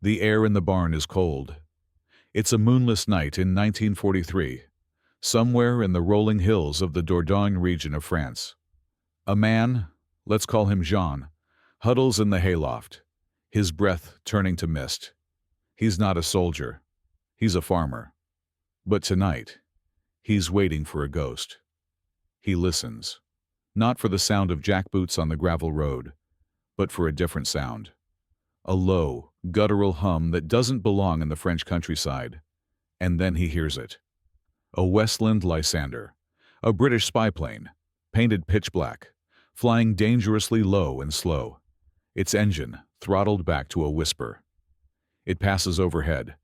The air in the barn is cold. It's a moonless night in 1943, somewhere in the rolling hills of the Dordogne region of France. A man, let's call him Jean, huddles in the hayloft, his breath turning to mist. He's not a soldier. He's a farmer. But tonight, he's waiting for a ghost. He listens, not for the sound of jackboots on the gravel road, but for a different sound. A low, guttural hum that doesn't belong in the French countryside. And then he hears it. A Westland Lysander, a British spy plane, painted pitch black, flying dangerously low and slow, its engine throttled back to a whisper. It passes overhead,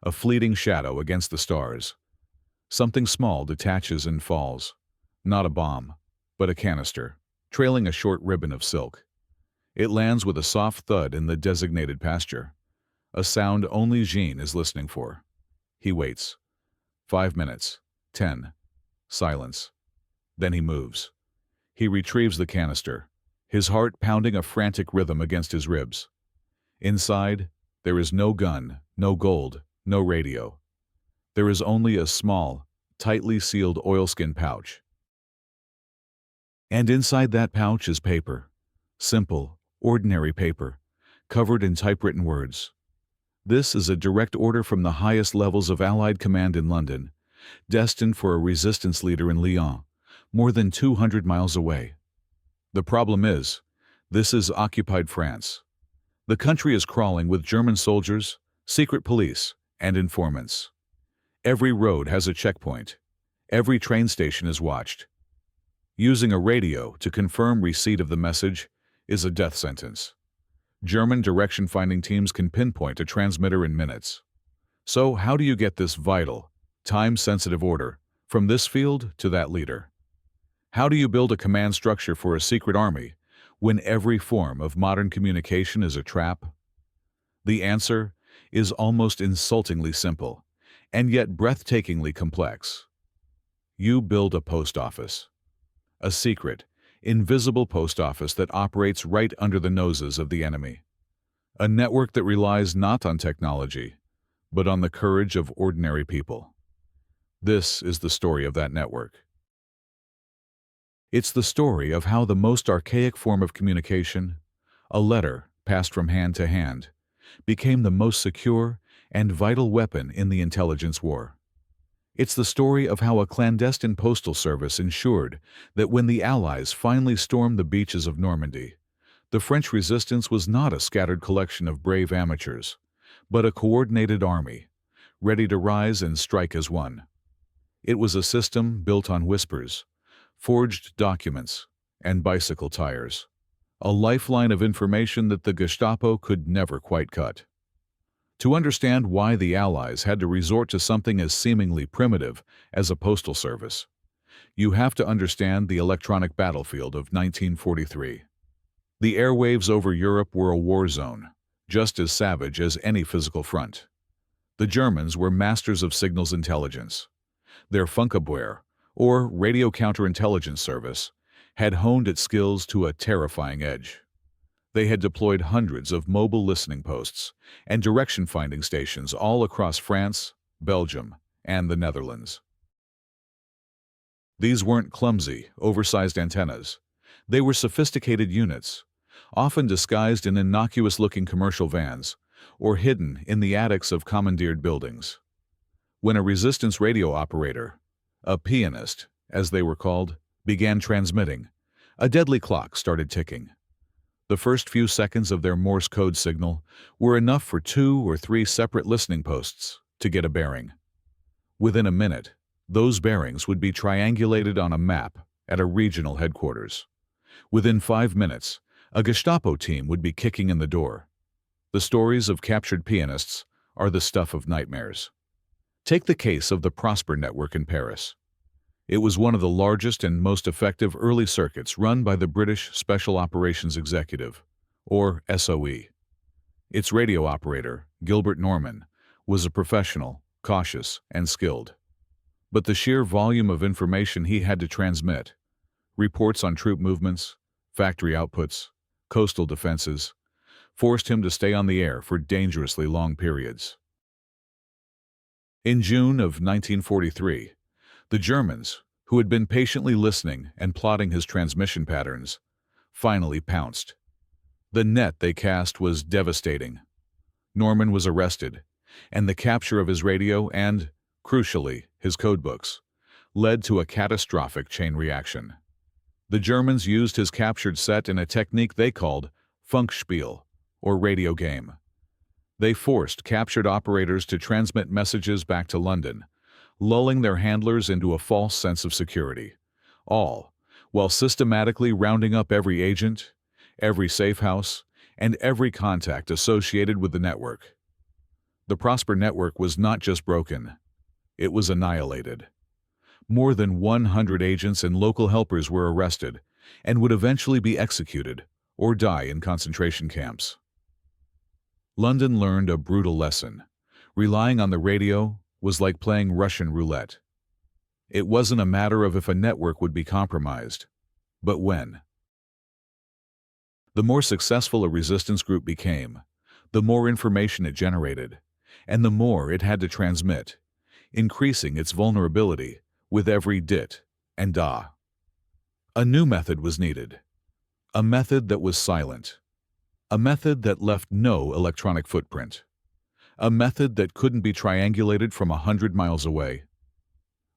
a fleeting shadow against the stars. Something small detaches and falls, not a bomb, but a canister, trailing a short ribbon of silk. It lands with a soft thud in the designated pasture, a sound only Jean is listening for. He waits. 5 minutes, 10, silence. Then he moves. He retrieves the canister, his heart pounding a frantic rhythm against his ribs. Inside, there is no gun, no gold, no radio. There is only a small, tightly sealed oilskin pouch. And inside that pouch is paper. Simple, ordinary paper, covered in typewritten words. This is a direct order from the highest levels of Allied command in London, destined for a resistance leader in Lyon, more than 200 miles away. The problem is, this is occupied France. The country is crawling with German soldiers, secret police, and informants. Every road has a checkpoint. Every train station is watched. Using a radio to confirm receipt of the message is a death sentence. German direction-finding teams can pinpoint a transmitter in minutes. So how do you get this vital, time-sensitive order from this field to that leader? How do you build a command structure for a secret army when every form of modern communication is a trap? The answer is almost insultingly simple, and yet breathtakingly complex. You build a post office. A secret, invisible post office that operates right under the noses of the enemy. A network that relies not on technology, but on the courage of ordinary people. This is the story of that network. It's the story of how the most archaic form of communication, a letter passed from hand to hand, became the most secure and vital weapon in the intelligence war. It's the story of how a clandestine postal service ensured that when the Allies finally stormed the beaches of Normandy, the French resistance was not a scattered collection of brave amateurs, but a coordinated army, ready to rise and strike as one. It was a system built on whispers, forged documents, and bicycle tires, a lifeline of information that the Gestapo could never quite cut. To understand why the Allies had to resort to something as seemingly primitive as a postal service, you have to understand the electronic battlefield of 1943. The airwaves over Europe were a war zone, just as savage as any physical front. The Germans were masters of signals intelligence. Their Funkabwehr, or radio counterintelligence service, had honed its skills to a terrifying edge. They had deployed hundreds of mobile listening posts and direction-finding stations all across France, Belgium, and the Netherlands. These weren't clumsy, oversized antennas. They were sophisticated units, often disguised in innocuous-looking commercial vans or hidden in the attics of commandeered buildings. When a resistance radio operator, a pianist, as they were called, began transmitting, a deadly clock started ticking. The first few seconds of their Morse code signal were enough for 2 or 3 separate listening posts to get a bearing. Within a minute, those bearings would be triangulated on a map at a regional headquarters. Within 5 minutes, a Gestapo team would be kicking in the door. The stories of captured pianists are the stuff of nightmares. Take the case of the Prosper network in Paris. It was one of the largest and most effective early circuits run by the British Special Operations Executive, or SOE. Its radio operator, Gilbert Norman, was a professional, cautious, and skilled. But the sheer volume of information he had to transmit, reports on troop movements, factory outputs, coastal defenses, forced him to stay on the air for dangerously long periods. In June of 1943, the Germans, who had been patiently listening and plotting his transmission patterns, finally pounced. The net they cast was devastating. Norman was arrested, and the capture of his radio and, crucially, his codebooks, led to a catastrophic chain reaction. The Germans used his captured set in a technique they called Funkspiel, or radio game. They forced captured operators to transmit messages back to London, lulling their handlers into a false sense of security, all while systematically rounding up every agent, every safe house, and every contact associated with the network. The Prosper network was not just broken, it was annihilated. More than 100 agents and local helpers were arrested and would eventually be executed or die in concentration camps. London learned a brutal lesson. Relying on the radio was like playing Russian roulette. It wasn't a matter of if a network would be compromised, but when. The more successful a resistance group became, the more information it generated, and the more it had to transmit, increasing its vulnerability with every dit and da. A new method was needed, a method that was silent, a method that left no electronic footprint, a method that couldn't be triangulated from 100 miles away.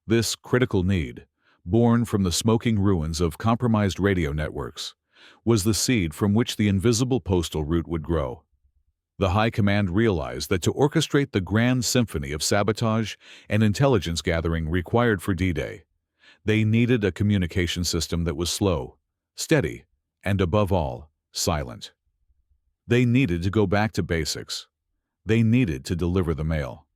This critical need, born from the smoking ruins of compromised radio networks, was the seed from which the invisible postal route would grow. The High Command realized that to orchestrate the grand symphony of sabotage and intelligence gathering required for D-Day, they needed a communication system that was slow, steady, and above all, silent. They needed to go back to basics. They needed to deliver the mail.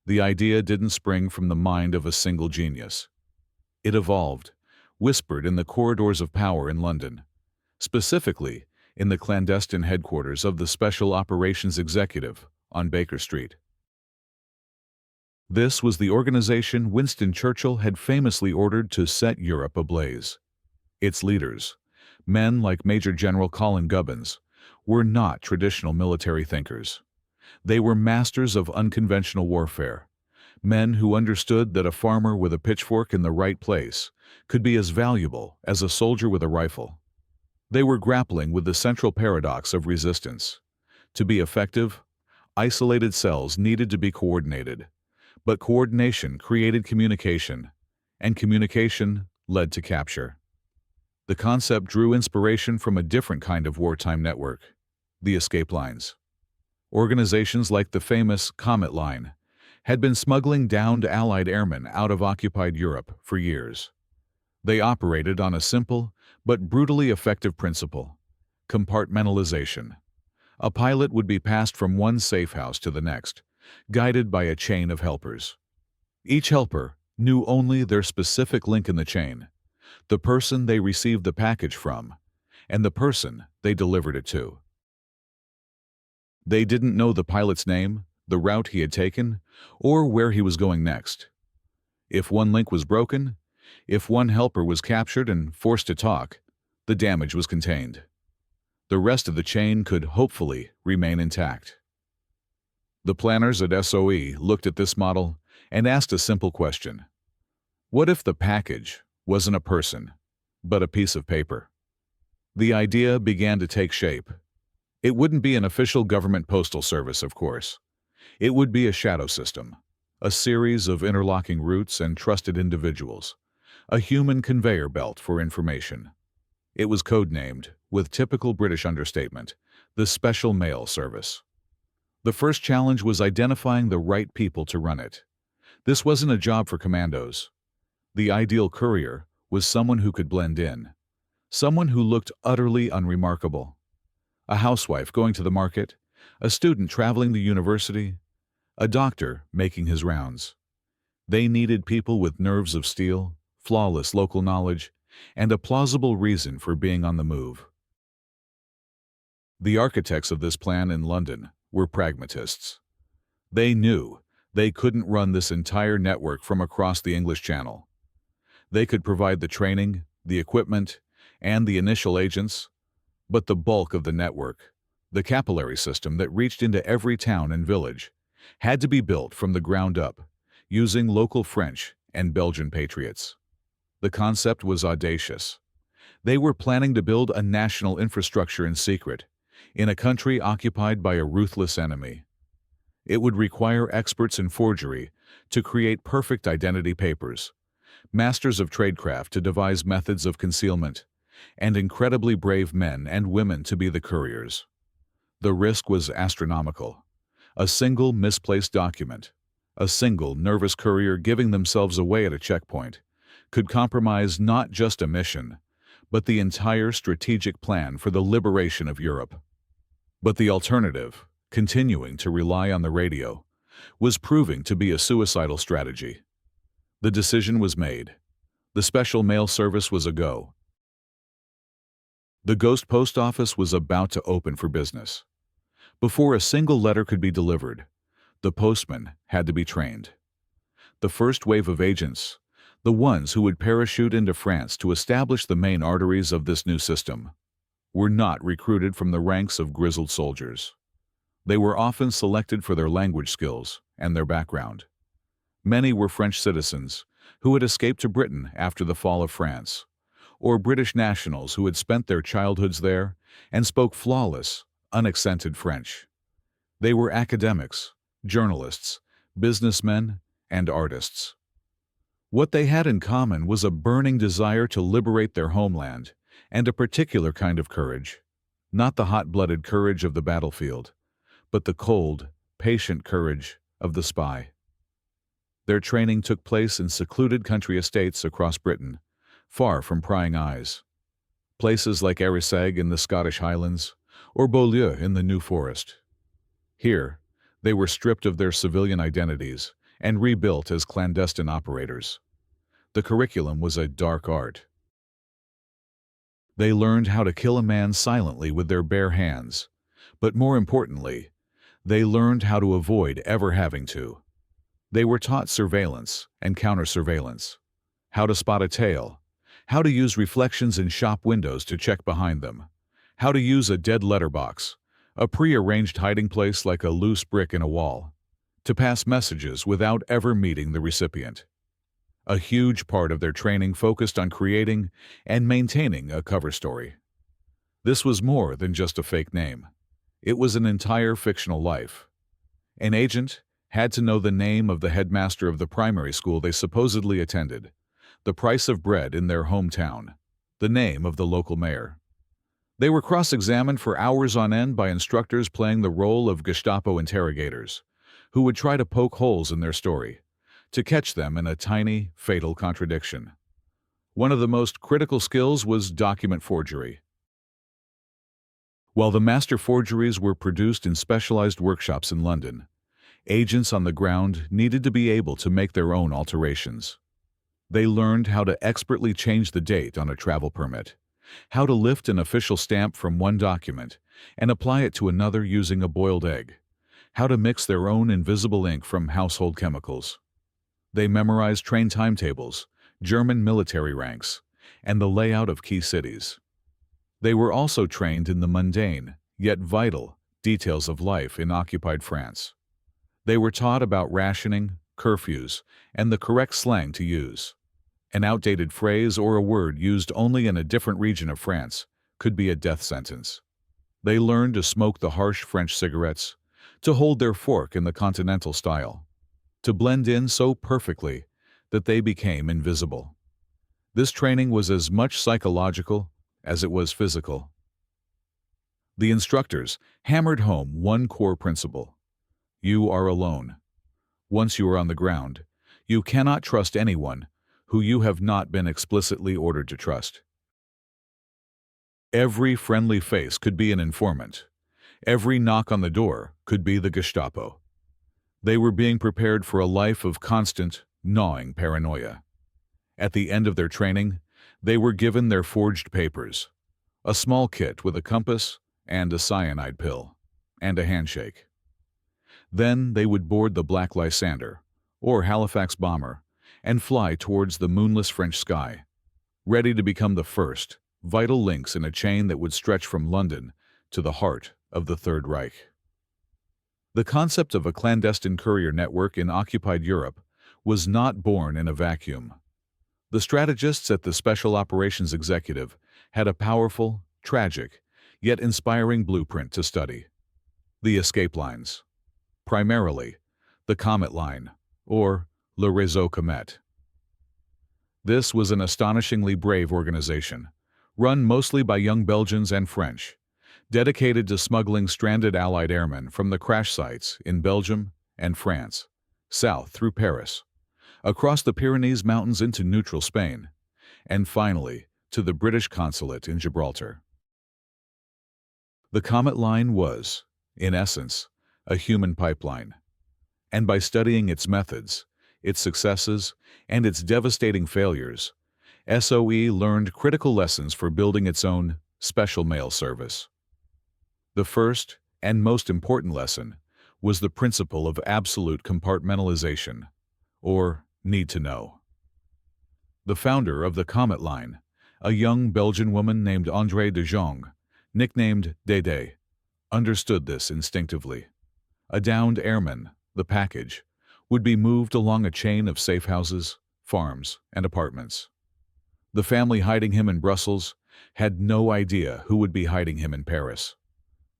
The idea didn't spring from the mind of a single genius. It evolved, whispered in the corridors of power in London, specifically in the clandestine headquarters of the Special Operations Executive on Baker Street. This was the organization Winston Churchill had famously ordered to set Europe ablaze. Its leaders, men like Major General Colin Gubbins, were not traditional military thinkers. They were masters of unconventional warfare, men who understood that a farmer with a pitchfork in the right place could be as valuable as a soldier with a rifle. They were grappling with the central paradox of resistance. To be effective, isolated cells needed to be coordinated, but coordination created communication, and communication led to capture. The concept drew inspiration from a different kind of wartime network, the escape lines. Organizations like the famous Comet Line had been smuggling downed Allied airmen out of occupied Europe for years. They operated on a simple but brutally effective principle: compartmentalization. A pilot would be passed from one safe house to the next, guided by a chain of helpers. Each helper knew only their specific link in the chain, the person they received the package from, and the person they delivered it to. They didn't know the pilot's name, the route he had taken, or where he was going next. If one link was broken, if one helper was captured and forced to talk, the damage was contained. The rest of the chain could hopefully remain intact. The planners at SOE looked at this model and asked a simple question. What if the package wasn't a person, but a piece of paper? The idea began to take shape. It wouldn't be an official government postal service, of course. It would be a shadow system, a series of interlocking routes and trusted individuals, a human conveyor belt for information. It was codenamed, with typical British understatement, the Special Mail Service. The first challenge was identifying the right people to run it. This wasn't a job for commandos. The ideal courier was someone who could blend in, someone who looked utterly unremarkable. A housewife going to the market, a student traveling to university, a doctor making his rounds. They needed people with nerves of steel, flawless local knowledge, and a plausible reason for being on the move. The architects of this plan in London were pragmatists. They knew they couldn't run this entire network from across the English Channel. They could provide the training, the equipment, and the initial agents, but the bulk of the network, The capillary system that reached into every town and village had to be built from the ground up, using local French and Belgian patriots. The concept was audacious. They were planning to build a national infrastructure in secret, in a country occupied by a ruthless enemy. It would require experts in forgery to create perfect identity papers, masters of tradecraft to devise methods of concealment, and incredibly brave men and women to be the couriers. The risk was astronomical. A single misplaced document, a single nervous courier giving themselves away at a checkpoint, could compromise not just a mission, but the entire strategic plan for the liberation of Europe. But the alternative, continuing to rely on the radio, was proving to be a suicidal strategy. The decision was made. The special mail service was a go. The ghost post office was about to open for business. Before a single letter could be delivered, the postman had to be trained. The first wave of agents, the ones who would parachute into France to establish the main arteries of this new system, were not recruited from the ranks of grizzled soldiers. They were often selected for their language skills and their background. Many were French citizens who had escaped to Britain after the fall of France, or British nationals who had spent their childhoods there and spoke flawless, unaccented French. They were academics, journalists, businessmen, and artists. What they had in common was a burning desire to liberate their homeland and a particular kind of courage, not the hot-blooded courage of the battlefield, but the cold, patient courage of the spy. Their training took place in secluded country estates across Britain, far from prying eyes. Places like Arisaig in the Scottish Highlands or Beaulieu in the New Forest. Here, they were stripped of their civilian identities and rebuilt as clandestine operators. The curriculum was a dark art. They learned how to kill a man silently with their bare hands, but more importantly, they learned how to avoid ever having to. They were taught surveillance and counter-surveillance, how to spot a tail, how to use reflections in shop windows to check behind them, how to use a dead letterbox, a pre-arranged hiding place like a loose brick in a wall, to pass messages without ever meeting the recipient. A huge part of their training focused on creating and maintaining a cover story. This was more than just a fake name. It was an entire fictional life. An agent had to know the name of the headmaster of the primary school they supposedly attended, the price of bread in their hometown, the name of the local mayor. They were cross-examined for hours on end by instructors playing the role of Gestapo interrogators, who would try to poke holes in their story, to catch them in a tiny, fatal contradiction. One of the most critical skills was document forgery. While the master forgeries were produced in specialized workshops in London, agents on the ground needed to be able to make their own alterations. They learned how to expertly change the date on a travel permit, how to lift an official stamp from one document and apply it to another using a boiled egg, how to mix their own invisible ink from household chemicals. They memorized train timetables, German military ranks, and the layout of key cities. They were also trained in the mundane, yet vital, details of life in occupied France. They were taught about rationing, curfews, and the correct slang to use. An outdated phrase or a word used only in a different region of France could be a death sentence. They learned to smoke the harsh French cigarettes, to hold their fork in the continental style, to blend in so perfectly that they became invisible. This training was as much psychological as it was physical. The instructors hammered home one core principle: you are alone. Once you are on the ground, you cannot trust anyone who you have not been explicitly ordered to trust. Every friendly face could be an informant. Every knock on the door could be the Gestapo. They were being prepared for a life of constant, gnawing paranoia. At the end of their training, they were given their forged papers, a small kit with a compass and a cyanide pill, and a handshake. Then they would board the Black Lysander, or Halifax bomber, and fly towards the moonless French sky, ready to become the first, vital links in a chain that would stretch from London to the heart of the Third Reich. The concept of a clandestine courier network in occupied Europe was not born in a vacuum. The strategists at the Special Operations Executive had a powerful, tragic, yet inspiring blueprint to study. The escape lines. Primarily, the Comet Line, or Le Réseau Comet. This was an astonishingly brave organization, run mostly by young Belgians and French, dedicated to smuggling stranded Allied airmen from the crash sites in Belgium and France, south through Paris, across the Pyrenees Mountains into neutral Spain, and finally to the British consulate in Gibraltar. The Comet Line was, in essence, a human pipeline, and by studying its methods, its successes, and its devastating failures, SOE learned critical lessons for building its own special mail service. The first and most important lesson was the principle of absolute compartmentalization, or need to know. The founder of the Comet Line, a young Belgian woman named André de Jong, nicknamed Dédé, understood this instinctively. A downed airman, the package, would be moved along a chain of safe houses, farms, and apartments. The family hiding him in Brussels had no idea who would be hiding him in Paris.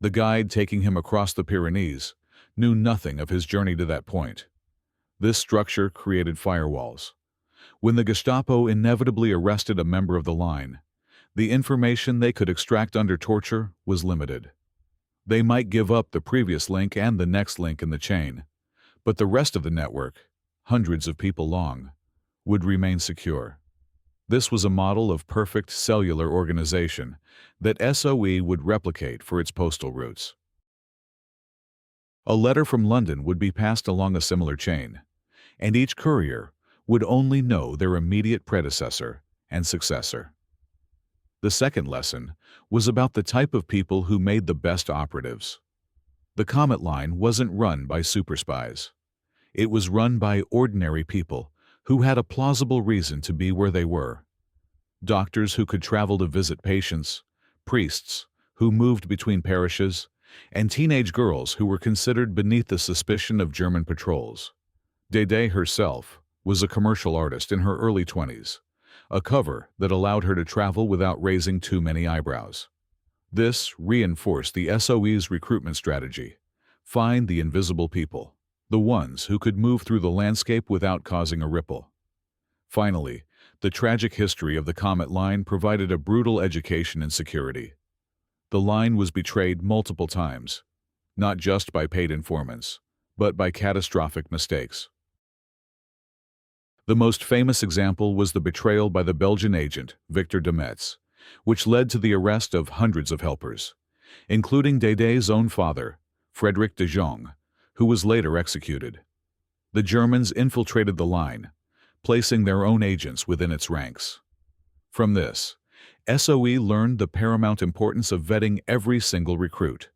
The guide taking him across the Pyrenees knew nothing of his journey to that point. This structure created firewalls. When the Gestapo inevitably arrested a member of the line, the information they could extract under torture was limited. They might give up the previous link and the next link in the chain, but the rest of the network, hundreds of people long, would remain secure. This was a model of perfect cellular organization that SOE would replicate for its postal routes. A letter from London would be passed along a similar chain, and each courier would only know their immediate predecessor and successor. The second lesson was about the type of people who made the best operatives. The Comet Line wasn't run by super spies. It was run by ordinary people who had a plausible reason to be where they were. Doctors who could travel to visit patients, priests who moved between parishes, and teenage girls who were considered beneath the suspicion of German patrols. Dédé herself was a commercial artist in her early 20s, a cover that allowed her to travel without raising too many eyebrows. This reinforced the SOE's recruitment strategy: find the invisible people, the ones who could move through the landscape without causing a ripple. Finally, the tragic history of the Comet Line provided a brutal education in security. The line was betrayed multiple times, not just by paid informants, but by catastrophic mistakes. The most famous example was the betrayal by the Belgian agent, Victor de Metz, which led to the arrest of hundreds of helpers, including Dédé's own father, Frédéric de Jong, who was later executed. The Germans infiltrated the line, placing their own agents within its ranks. From this, SOE learned the paramount importance of vetting every single recruit,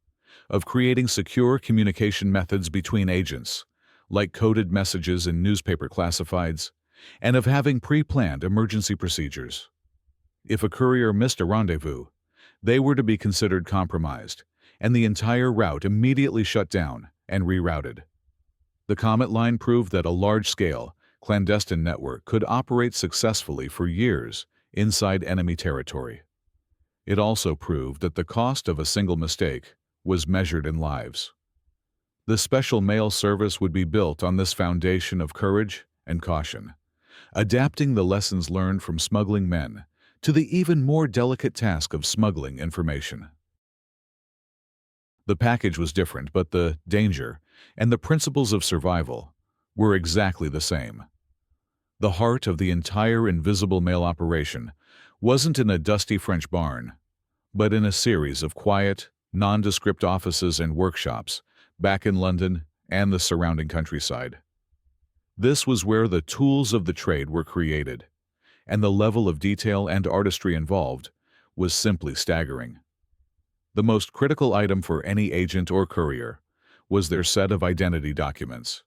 of creating secure communication methods between agents, like coded messages in newspaper classifieds, and of having pre-planned emergency procedures. If a courier missed a rendezvous, they were to be considered compromised, and the entire route immediately shut down and rerouted. The Comet Line proved that a large-scale, clandestine network could operate successfully for years inside enemy territory. It also proved that the cost of a single mistake was measured in lives. The special mail service would be built on this foundation of courage and caution, adapting the lessons learned from smuggling men to the even more delicate task of smuggling information. The package was different, but the danger and the principles of survival were exactly the same. The heart of the entire invisible mail operation wasn't in a dusty French barn, but in a series of quiet, nondescript offices and workshops back in London and the surrounding countryside. This was where the tools of the trade were created, and the level of detail and artistry involved was simply staggering. The most critical item for any agent or courier was their set of identity documents.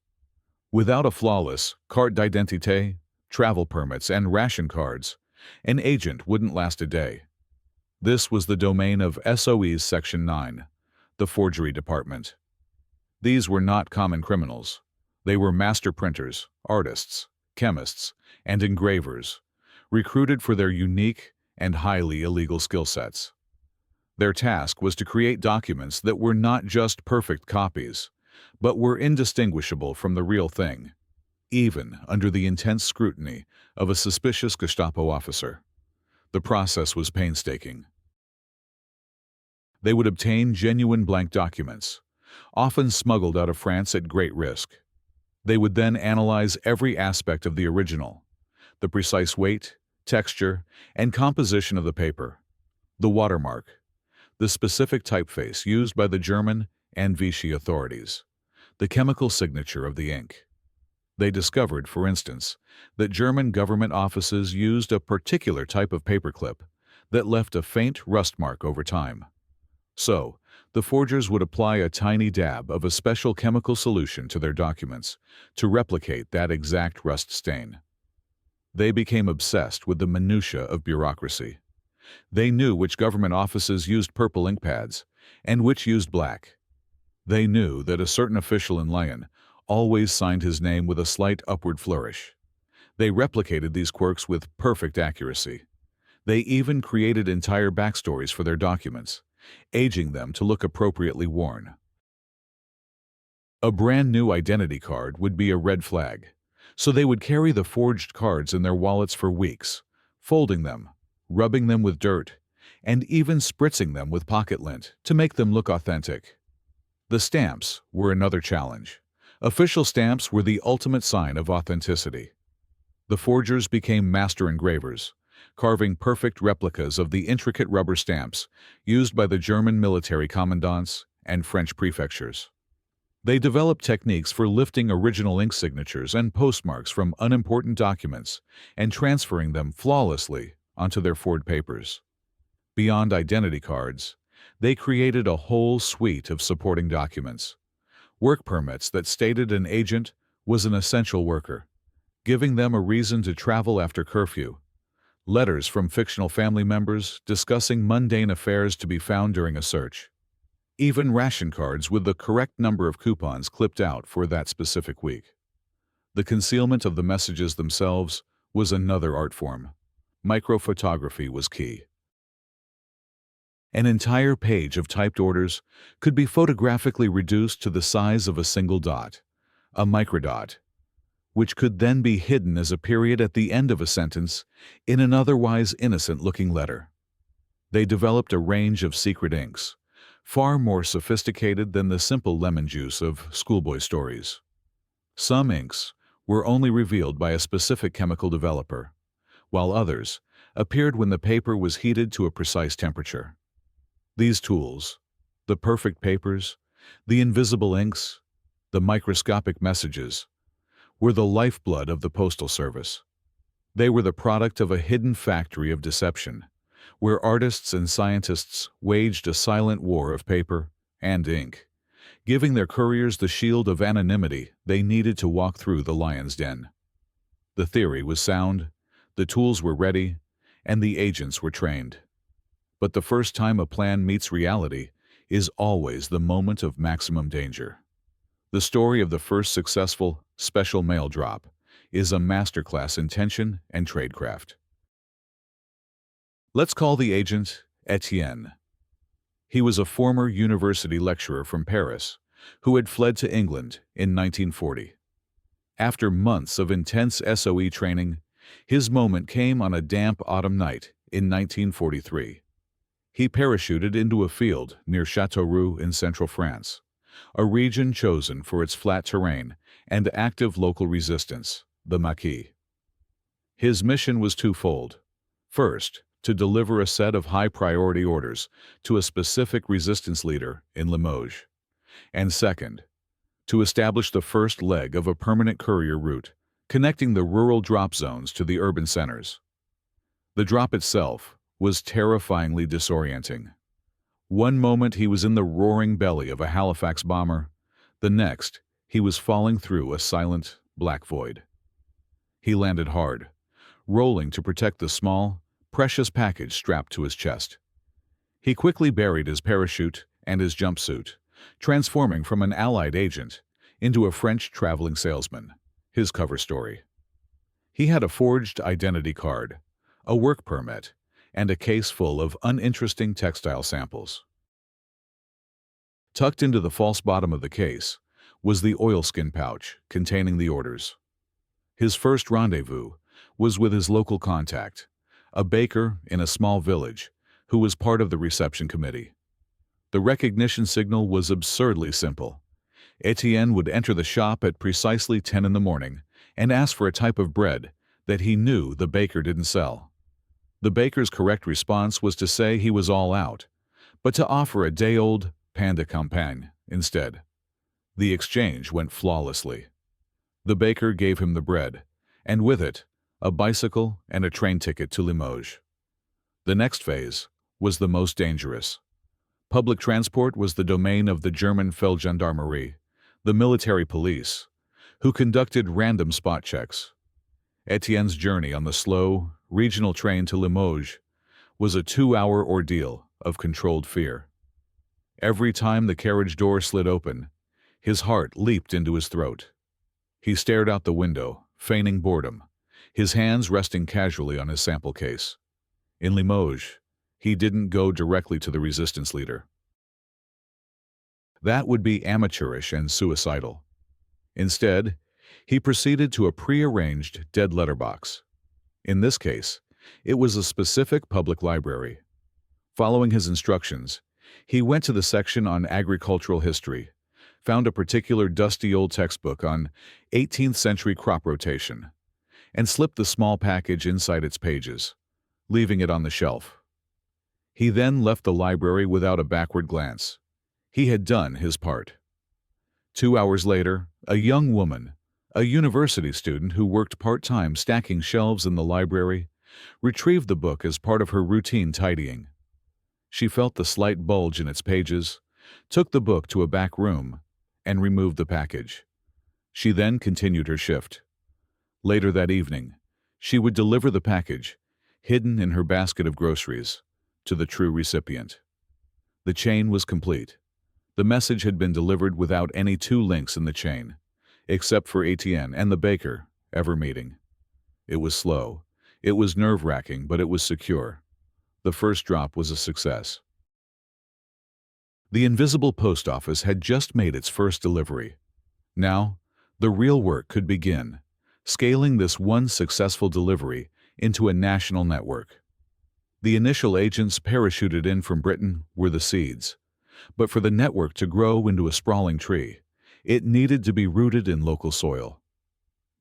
Without a flawless carte d'identité, travel permits, and ration cards, an agent wouldn't last a day. This was the domain of SOE's Section 9, the forgery department. These were not common criminals. They were master printers, artists, chemists, and engravers, recruited for their unique and highly illegal skill sets. Their task was to create documents that were not just perfect copies, but were indistinguishable from the real thing, even under the intense scrutiny of a suspicious Gestapo officer. The process was painstaking. They would obtain genuine blank documents, often smuggled out of France at great risk. They would then analyze every aspect of the original: the precise weight, texture, and composition of the paper, the watermark, the specific typeface used by the German and Vichy authorities, the chemical signature of the ink. They discovered, for instance, that German government offices used a particular type of paperclip that left a faint rust mark over time. So, the forgers would apply a tiny dab of a special chemical solution to their documents to replicate that exact rust stain. They became obsessed with the minutiae of bureaucracy. They knew which government offices used purple ink pads and which used black. They knew that a certain official in Lyon always signed his name with a slight upward flourish. They replicated these quirks with perfect accuracy. They even created entire backstories for their documents, aging them to look appropriately worn. A brand new identity card would be a red flag, so they would carry the forged cards in their wallets for weeks, folding them, rubbing them with dirt, and even spritzing them with pocket lint to make them look authentic. The stamps were another challenge. Official stamps were the ultimate sign of authenticity. The forgers became master engravers, carving perfect replicas of the intricate rubber stamps used by the German military commandants and French prefectures. They developed techniques for lifting original ink signatures and postmarks from unimportant documents and transferring them flawlessly onto their forged papers. Beyond identity cards, they created a whole suite of supporting documents. Work permits that stated an agent was an essential worker, giving them a reason to travel after curfew. Letters from fictional family members discussing mundane affairs to be found during a search. Even ration cards with the correct number of coupons clipped out for that specific week. The concealment of the messages themselves was another art form. Microphotography was key. An entire page of typed orders could be photographically reduced to the size of a single dot, a microdot, which could then be hidden as a period at the end of a sentence in an otherwise innocent-looking letter. They developed a range of secret inks, far more sophisticated than the simple lemon juice of schoolboy stories. Some inks were only revealed by a specific chemical developer, while others appeared when the paper was heated to a precise temperature. These tools, the perfect papers, the invisible inks, the microscopic messages, were the lifeblood of the Postal Service. They were the product of a hidden factory of deception, where artists and scientists waged a silent war of paper and ink, giving their couriers the shield of anonymity they needed to walk through the lion's den. The theory was sound, the tools were ready, and the agents were trained. But the first time a plan meets reality is always the moment of maximum danger. The story of the first successful special mail drop is a masterclass in tension and tradecraft. Let's call the agent Etienne. He was a former university lecturer from Paris who had fled to England in 1940. After months of intense SOE training, his moment came on a damp autumn night in 1943. He parachuted into a field near Châteauroux in central France, a region chosen for its flat terrain and active local resistance, the Maquis. His mission was twofold. First, to deliver a set of high-priority orders to a specific resistance leader in Limoges, and second, to establish the first leg of a permanent courier route connecting the rural drop zones to the urban centers. The drop itself was terrifyingly disorienting. One moment he was in the roaring belly of a Halifax bomber, the next he was falling through a silent, black void. He landed hard, rolling to protect the small, precious package strapped to his chest. He quickly buried his parachute and his jumpsuit, transforming from an Allied agent into a French traveling salesman. His cover story. He had a forged identity card, a work permit, and a case full of uninteresting textile samples. Tucked into the false bottom of the case was the oilskin pouch containing the orders. His first rendezvous was with his local contact, a baker in a small village who was part of the reception committee. The recognition signal was absurdly simple. Etienne would enter the shop at precisely 10 in the morning and ask for a type of bread that he knew the baker didn't sell. The baker's correct response was to say he was all out, but to offer a day-old pain de campagne instead. The exchange went flawlessly. The baker gave him the bread, and with it, a bicycle and a train ticket to Limoges. The next phase was the most dangerous. Public transport was the domain of the German Feldgendarmerie, the military police, who conducted random spot checks. Etienne's journey on the slow, regional train to Limoges was a 2-hour ordeal of controlled fear. Every time the carriage door slid open, his heart leaped into his throat. He stared out the window, feigning boredom, his hands resting casually on his sample case. In Limoges, he didn't go directly to the resistance leader. That would be amateurish and suicidal. Instead, he proceeded to a pre-arranged dead letter box. In this case, it was a specific public library. Following his instructions, he went to the section on agricultural history, found a particular dusty old textbook on 18th century crop rotation, and slipped the small package inside its pages, leaving it on the shelf. He then left the library without a backward glance. He had done his part. 2 hours later, a young woman, a university student who worked part-time stacking shelves in the library, retrieved the book as part of her routine tidying. She felt the slight bulge in its pages, took the book to a back room, and removed the package. She then continued her shift. Later that evening, she would deliver the package, hidden in her basket of groceries, to the true recipient. The chain was complete. The message had been delivered without any two links in the chain, except for Etienne and the baker ever meeting. It was slow. It was nerve-wracking, but it was secure. The first drop was a success. The invisible post office had just made its first delivery. Now, the real work could begin, scaling this one successful delivery into a national network. The initial agents parachuted in from Britain were the seeds, but for the network to grow into a sprawling tree, it needed to be rooted in local soil.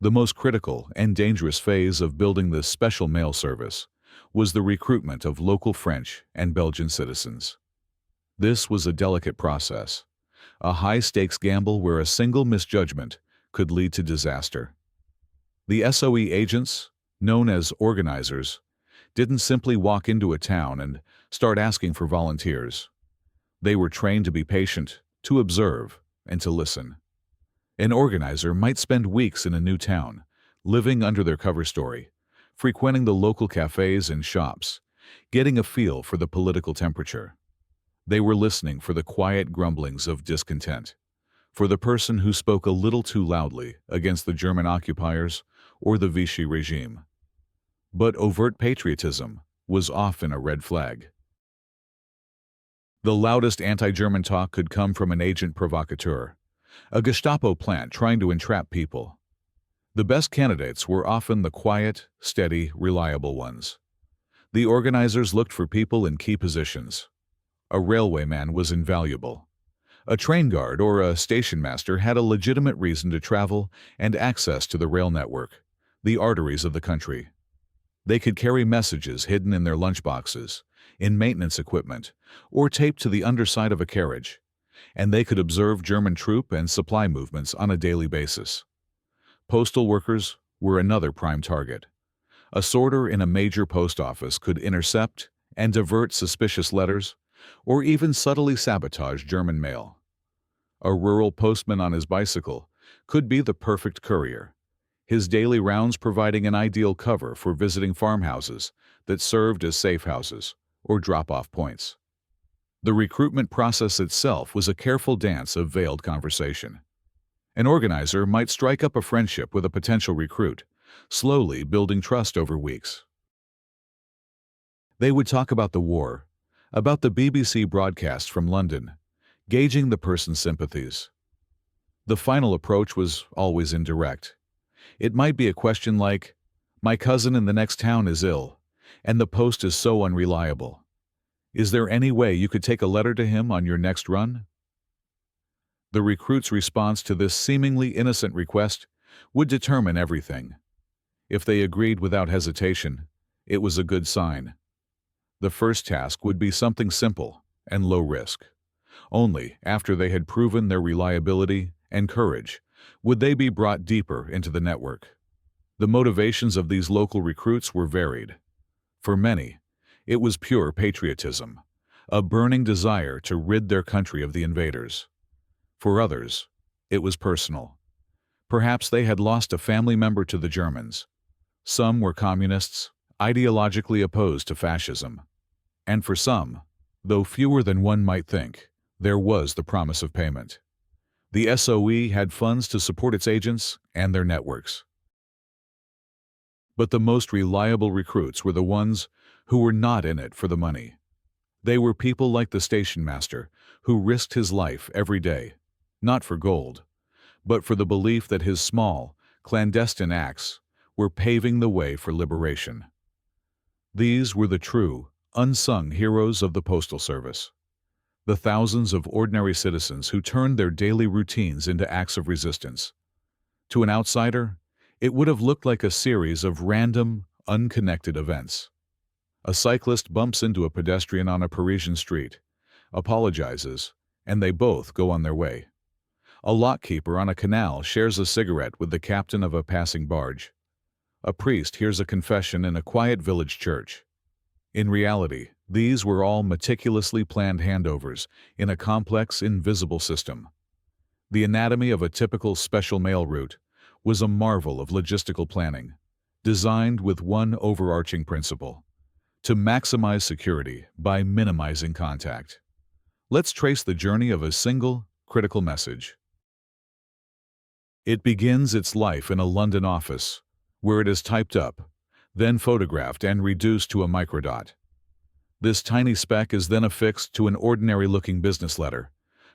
The most critical and dangerous phase of building this special mail service was the recruitment of local French and Belgian citizens. This was a delicate process, a high-stakes gamble where a single misjudgment could lead to disaster. The SOE agents, known as organizers, didn't simply walk into a town and start asking for volunteers. They were trained to be patient, to observe, and to listen. An organizer might spend weeks in a new town, living under their cover story, frequenting the local cafes and shops, getting a feel for the political temperature. They were listening for the quiet grumblings of discontent, for the person who spoke a little too loudly against the German occupiers or the Vichy regime. But overt patriotism was often a red flag. The loudest anti-German talk could come from an agent provocateur, a Gestapo plant trying to entrap people. The best candidates were often the quiet, steady, reliable ones. The organizers looked for people in key positions. A railwayman was invaluable. A train guard or a station master had a legitimate reason to travel and access to the rail network, the arteries of the country. They could carry messages hidden in their lunchboxes, in maintenance equipment, or taped to the underside of a carriage, and they could observe German troop and supply movements on a daily basis. Postal workers were another prime target. A sorter in a major post office could intercept and divert suspicious letters, or even subtly sabotage German mail. A rural postman on his bicycle could be the perfect courier, his daily rounds providing an ideal cover for visiting farmhouses that served as safe houses or drop-off points. The recruitment process itself was a careful dance of veiled conversation. An organizer might strike up a friendship with a potential recruit, slowly building trust over weeks. They would talk about the war, about the BBC broadcast from London, gauging the person's sympathies. The final approach was always indirect. It might be a question like, "My cousin in the next town is ill, and the post is so unreliable. Is there any way you could take a letter to him on your next run?" The recruit's response to this seemingly innocent request would determine everything. If they agreed without hesitation, it was a good sign. The first task would be something simple and low risk. Only after they had proven their reliability and courage would they be brought deeper into the network. The motivations of these local recruits were varied. For many, it was pure patriotism, a burning desire to rid their country of the invaders. For others, it was personal. Perhaps they had lost a family member to the Germans. Some were communists, ideologically opposed to fascism. And for some, though fewer than one might think, there was the promise of payment. The SOE had funds to support its agents and their networks. But the most reliable recruits were the ones who were not in it for the money. They were people like the station master, who risked his life every day, not for gold, but for the belief that his small, clandestine acts were paving the way for liberation. These were the true, unsung heroes of the Postal Service. The thousands of ordinary citizens who turned their daily routines into acts of resistance. To an outsider, it would have looked like a series of random, unconnected events. A cyclist bumps into a pedestrian on a Parisian street, apologizes, and they both go on their way. A lockkeeper on a canal shares a cigarette with the captain of a passing barge. A priest hears a confession in a quiet village church. In reality, these were all meticulously planned handovers in a complex, invisible system. The anatomy of a typical special mail route was a marvel of logistical planning, designed with one overarching principle: to maximize security by minimizing contact. Let's trace the journey of a single, critical message. It begins its life in a London office, where it is typed up, then photographed and reduced to a microdot. This tiny speck is then affixed to an ordinary-looking business letter,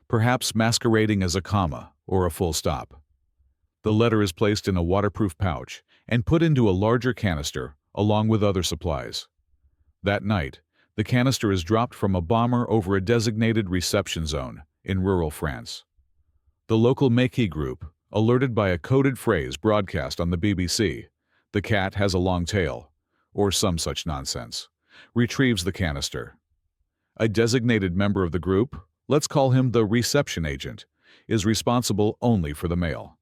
perhaps masquerading as a comma or a full stop. The letter is placed in a waterproof pouch and put into a larger canister along with other supplies. That night, the canister is dropped from a bomber over a designated reception zone in rural France. The local Maquis group, alerted by a coded phrase broadcast on the BBC, "The cat has a long tail," or some such nonsense, retrieves the canister. A designated member of the group, let's call him the reception agent, is responsible only for the mail.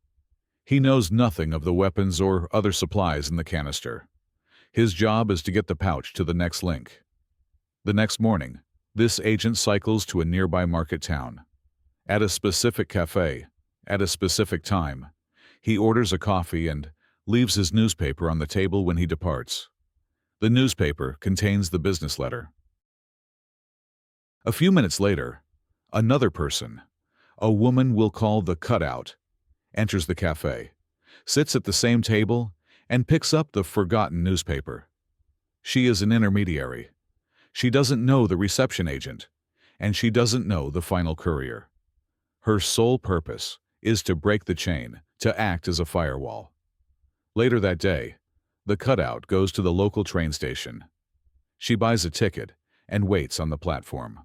He knows nothing of the weapons or other supplies in the canister. His job is to get the pouch to the next link. The next morning, this agent cycles to a nearby market town. At a specific cafe, at a specific time, he orders a coffee and leaves his newspaper on the table when he departs. The newspaper contains the business letter. A few minutes later, another person, a woman we'll call the cutout, enters the cafe, sits at the same table, and picks up the forgotten newspaper. She is an intermediary. She doesn't know the reception agent, and she doesn't know the final courier. Her sole purpose is to break the chain, to act as a firewall. Later that day, the cutout goes to the local train station. She buys a ticket and waits on the platform.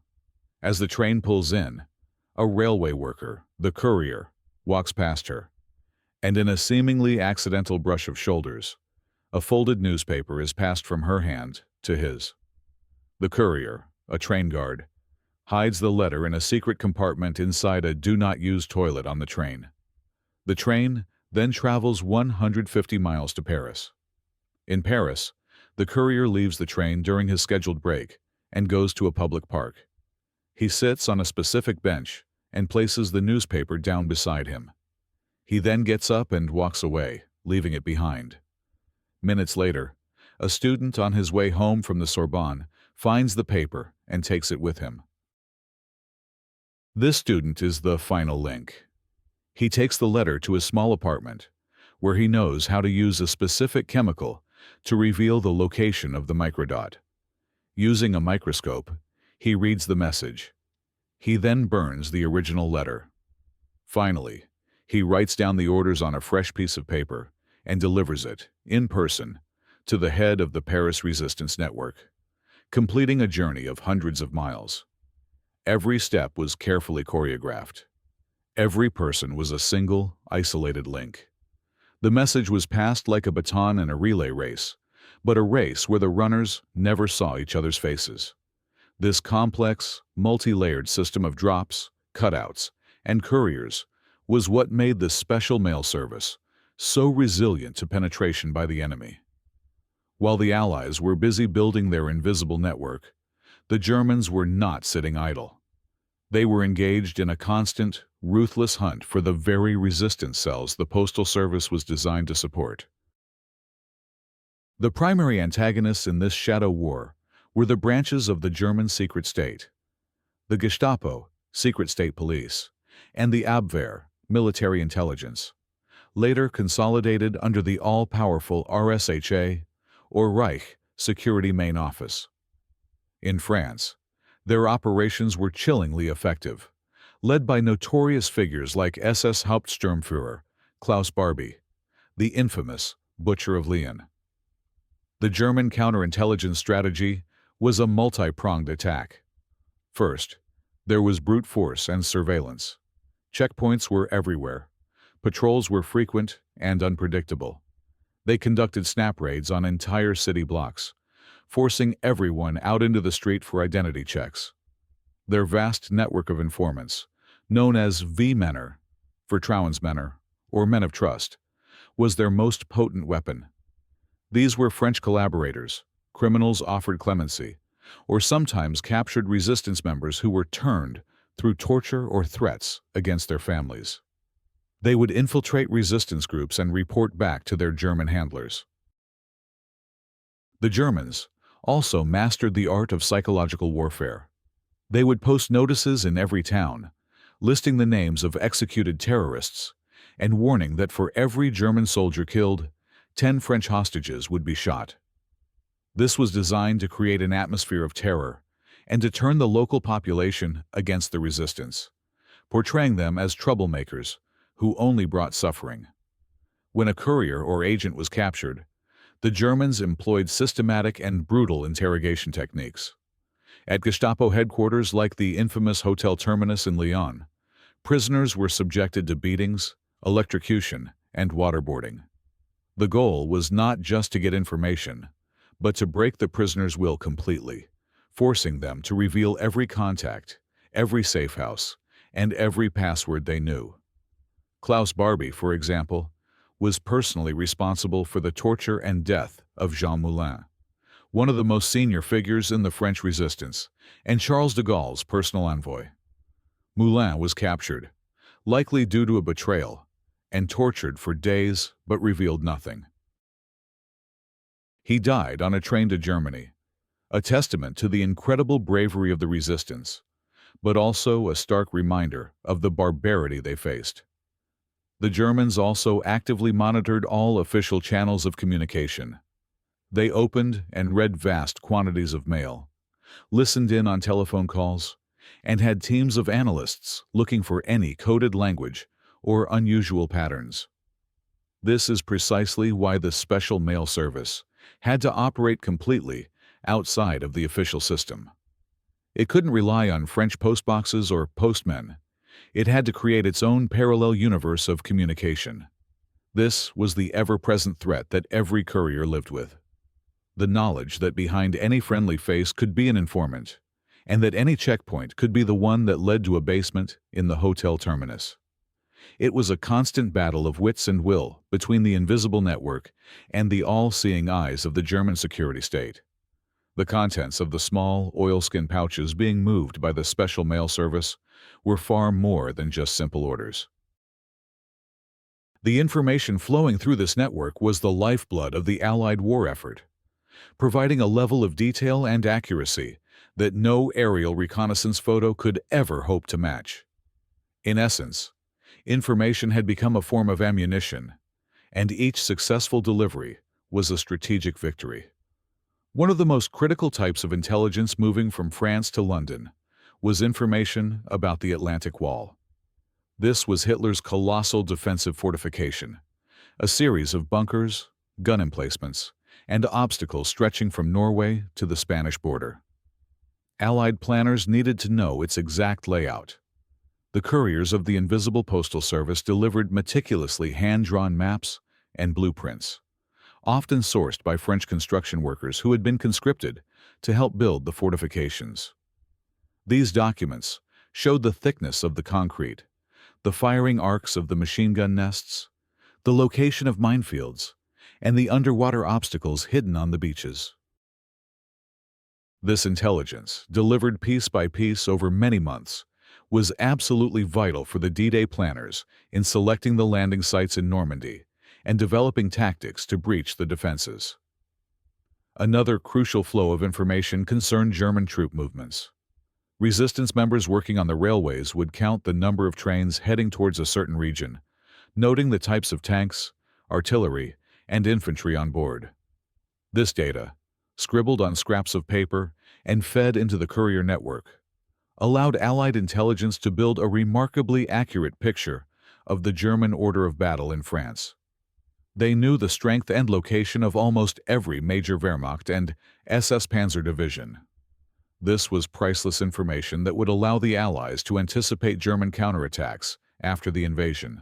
As the train pulls in, a railway worker, the courier, walks past her, and in a seemingly accidental brush of shoulders, a folded newspaper is passed from her hand to his. The courier, a train guard, hides the letter in a secret compartment inside a do-not-use toilet on the train. The train then travels 150 miles to Paris. In Paris, the courier leaves the train during his scheduled break and goes to a public park. He sits on a specific bench and places the newspaper down beside him. He then gets up and walks away, leaving it behind. Minutes later, a student on his way home from the Sorbonne finds the paper and takes it with him. This student is the final link. He takes the letter to his small apartment, where he knows how to use a specific chemical to reveal the location of the microdot. Using a microscope, he reads the message. He then burns the original letter. Finally, he writes down the orders on a fresh piece of paper and delivers it, in person, to the head of the Paris Resistance Network, completing a journey of hundreds of miles. Every step was carefully choreographed. Every person was a single, isolated link. The message was passed like a baton in a relay race, but a race where the runners never saw each other's faces. This complex, multi-layered system of drops, cutouts, and couriers was what made the special mail service so resilient to penetration by the enemy. While the Allies were busy building their invisible network, the Germans were not sitting idle. They were engaged in a constant, ruthless hunt for the very resistance cells the Postal Service was designed to support. The primary antagonists in this shadow war were the branches of the German secret state: the Gestapo, secret state police, and the Abwehr, military intelligence, later consolidated under the all-powerful RSHA, or Reich Security Main Office. In France, their operations were chillingly effective, led by notorious figures like SS Hauptsturmführer Klaus Barbie, the infamous Butcher of Lyon. The German counterintelligence strategy was a multi-pronged attack. First, there was brute force and surveillance. Checkpoints were everywhere. Patrols were frequent and unpredictable. They conducted snap raids on entire city blocks, forcing everyone out into the street for identity checks. Their vast network of informants, known as V-Männer, Vertrauensmänner, or men of trust, was their most potent weapon. These were French collaborators, criminals offered clemency, or sometimes captured resistance members who were turned through torture or threats against their families. They would infiltrate resistance groups and report back to their German handlers. The Germans also mastered the art of psychological warfare. They would post notices in every town, listing the names of executed terrorists and warning that for every German soldier killed, 10 French hostages would be shot. This was designed to create an atmosphere of terror and to turn the local population against the resistance, portraying them as troublemakers who only brought suffering. When a courier or agent was captured, the Germans employed systematic and brutal interrogation techniques. At Gestapo headquarters like the infamous Hotel Terminus in Lyon, prisoners were subjected to beatings, electrocution, and waterboarding. The goal was not just to get information, but to break the prisoner's will completely, forcing them to reveal every contact, every safe house, and every password they knew. Klaus Barbie, for example, was personally responsible for the torture and death of Jean Moulin, one of the most senior figures in the French resistance, and Charles de Gaulle's personal envoy. Moulin was captured, likely due to a betrayal, and tortured for days but revealed nothing. He died on a train to Germany, a testament to the incredible bravery of the resistance, but also a stark reminder of the barbarity they faced. The Germans also actively monitored all official channels of communication. They opened and read vast quantities of mail, listened in on telephone calls, and had teams of analysts looking for any coded language or unusual patterns. This is precisely why the Special Mail Service had to operate completely outside of the official system. It couldn't rely on French postboxes or postmen. It had to create its own parallel universe of communication. This was the ever-present threat that every courier lived with. The knowledge that behind any friendly face could be an informant, and that any checkpoint could be the one that led to a basement in the Hotel Terminus. It was a constant battle of wits and will between the invisible network and the all-seeing eyes of the German security state. The contents of the small, oilskin pouches being moved by the Special Mail Service were far more than just simple orders. The information flowing through this network was the lifeblood of the Allied war effort, providing a level of detail and accuracy that no aerial reconnaissance photo could ever hope to match. In essence, information had become a form of ammunition, and each successful delivery was a strategic victory. One of the most critical types of intelligence moving from France to London was information about the Atlantic Wall. This was Hitler's colossal defensive fortification, a series of bunkers, gun emplacements, and obstacles stretching from Norway to the Spanish border. Allied planners needed to know its exact layout. The couriers of the Invisible Postal Service delivered meticulously hand-drawn maps and blueprints, often sourced by French construction workers who had been conscripted to help build the fortifications. These documents showed the thickness of the concrete, the firing arcs of the machine gun nests, the location of minefields, and the underwater obstacles hidden on the beaches. This intelligence, delivered piece by piece over many months, was absolutely vital for the D-Day planners in selecting the landing sites in Normandy and developing tactics to breach the defenses. Another crucial flow of information concerned German troop movements. Resistance members working on the railways would count the number of trains heading towards a certain region, noting the types of tanks, artillery, and infantry on board. This data, scribbled on scraps of paper and fed into the courier network, allowed Allied intelligence to build a remarkably accurate picture of the German order of battle in France. They knew the strength and location of almost every major Wehrmacht and SS Panzer division. This was priceless information that would allow the Allies to anticipate German counterattacks after the invasion.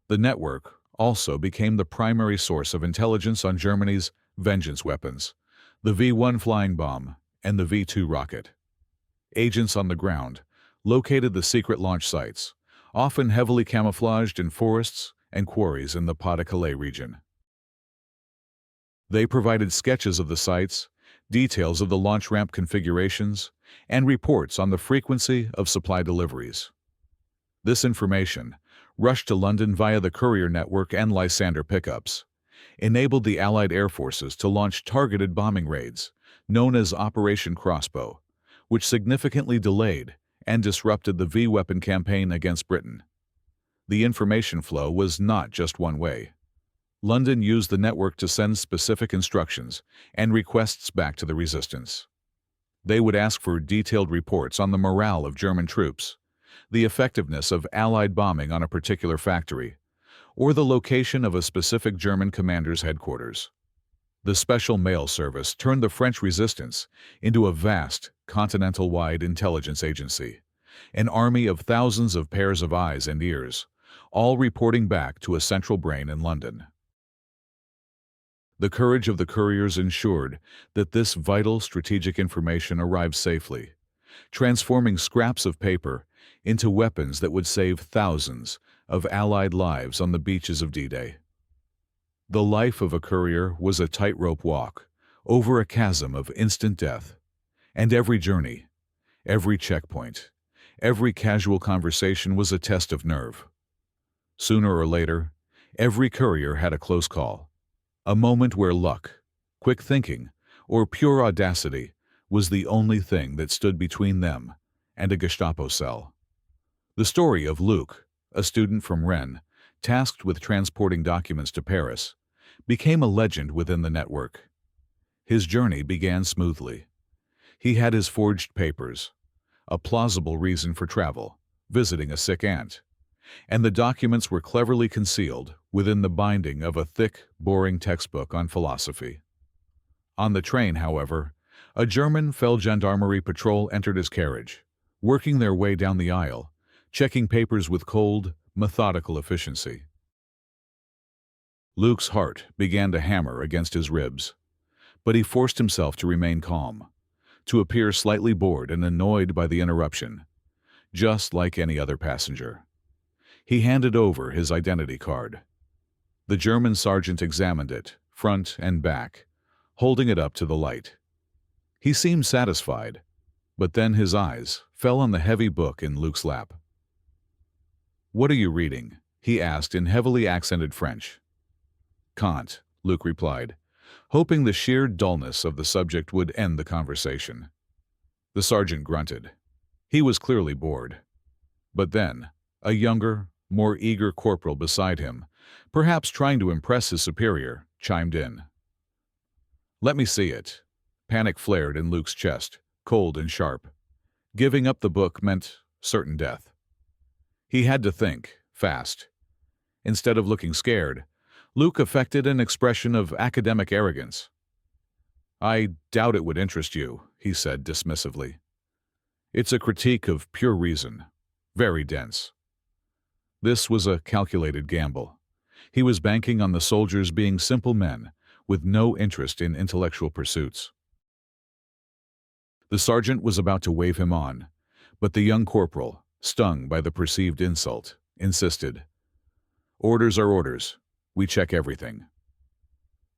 The network also became the primary source of intelligence on Germany's vengeance weapons, the V-1 flying bomb and the V-2 rocket. Agents on the ground located the secret launch sites, often heavily camouflaged in forests and quarries in the Pas-de-Calais region. They provided sketches of the sites, details of the launch ramp configurations, and reports on the frequency of supply deliveries. This information, rushed to London via the courier network and Lysander pickups, enabled the Allied air forces to launch targeted bombing raids, known as Operation Crossbow, which significantly delayed and disrupted the V-weapon campaign against Britain. The information flow was not just one way. London used the network to send specific instructions and requests back to the resistance. They would ask for detailed reports on the morale of German troops, the effectiveness of Allied bombing on a particular factory, or the location of a specific German commander's headquarters. The Special Mail Service turned the French resistance into a vast, continental-wide intelligence agency, an army of thousands of pairs of eyes and ears, all reporting back to a central brain in London. The courage of the couriers ensured that this vital strategic information arrived safely, transforming scraps of paper into weapons that would save thousands of Allied lives on the beaches of D-Day. The life of a courier was a tightrope walk over a chasm of instant death, and every journey, every checkpoint, every casual conversation was a test of nerve. Sooner or later, every courier had a close call, a moment where luck, quick thinking, or pure audacity was the only thing that stood between them and a Gestapo cell. The story of Luc, a student from Rennes, tasked with transporting documents to Paris, became a legend within the network. His journey began smoothly. He had his forged papers, a plausible reason for travel, visiting a sick aunt, and the documents were cleverly concealed within the binding of a thick, boring textbook on philosophy. On the train, however, a German Feldgendarmerie patrol entered his carriage, working their way down the aisle, checking papers with cold, methodical efficiency. Luc's heart began to hammer against his ribs, but he forced himself to remain calm, to appear slightly bored and annoyed by the interruption, just like any other passenger. He handed over his identity card. The German sergeant examined it, front and back, holding it up to the light. He seemed satisfied, but then his eyes fell on the heavy book in Luc's lap. "What are you reading?" he asked in heavily accented French. "Kant," Luc replied, hoping the sheer dullness of the subject would end the conversation. The sergeant grunted. He was clearly bored. But then, a younger, more eager corporal beside him, perhaps trying to impress his superior, chimed in. "Let me see it." Panic flared in Luke's chest, cold and sharp. Giving up the book meant certain death. He had to think, fast. Instead of looking scared, Luke affected an expression of academic arrogance. "I doubt it would interest you," he said dismissively. "It's a critique of pure reason. Very dense." This was a calculated gamble. He was banking on the soldiers being simple men, with no interest in intellectual pursuits. The sergeant was about to wave him on, but the young corporal, stung by the perceived insult, insisted. "Orders are orders. We check everything."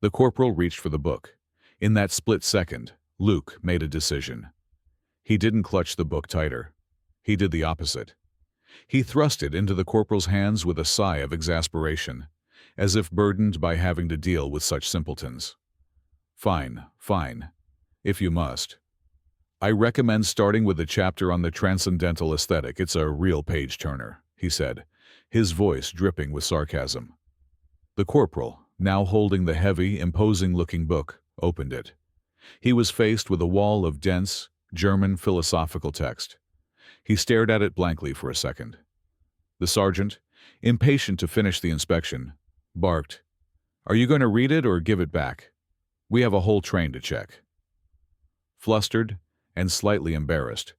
The corporal reached for the book. In that split second, Luke made a decision. He didn't clutch the book tighter. He did the opposite. He thrust it into the corporal's hands with a sigh of exasperation, as if burdened by having to deal with such simpletons. "Fine, fine, if you must. I recommend starting with a chapter on the transcendental aesthetic. It's a real page-turner," he said, his voice dripping with sarcasm. The corporal, now holding the heavy, imposing-looking book, opened it. He was faced with a wall of dense, German philosophical text. He stared at it blankly for a second. The sergeant, impatient to finish the inspection, barked, "Are you going to read it or give it back? We have a whole train to check." Flustered and slightly embarrassed,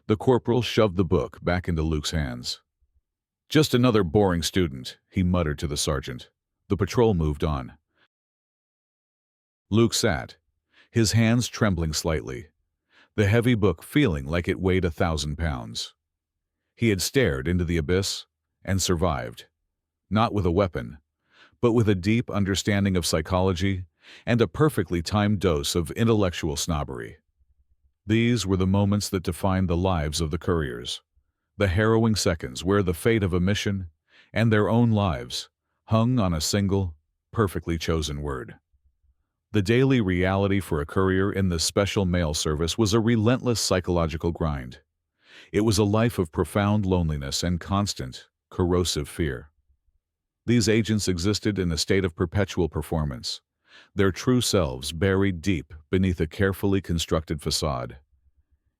the corporal shoved the book back into Luke's hands. "Just another boring student," he muttered to the sergeant. The patrol moved on. Luke sat, his hands trembling slightly, the heavy book feeling like it weighed 1,000 pounds. He had stared into the abyss and survived, not with a weapon, but with a deep understanding of psychology and a perfectly timed dose of intellectual snobbery. These were the moments that defined the lives of the couriers, the harrowing seconds where the fate of a mission and their own lives hung on a single, perfectly chosen word. The daily reality for a courier in the special mail service was a relentless psychological grind. It was a life of profound loneliness and constant, corrosive fear. These agents existed in a state of perpetual performance, their true selves buried deep beneath a carefully constructed facade.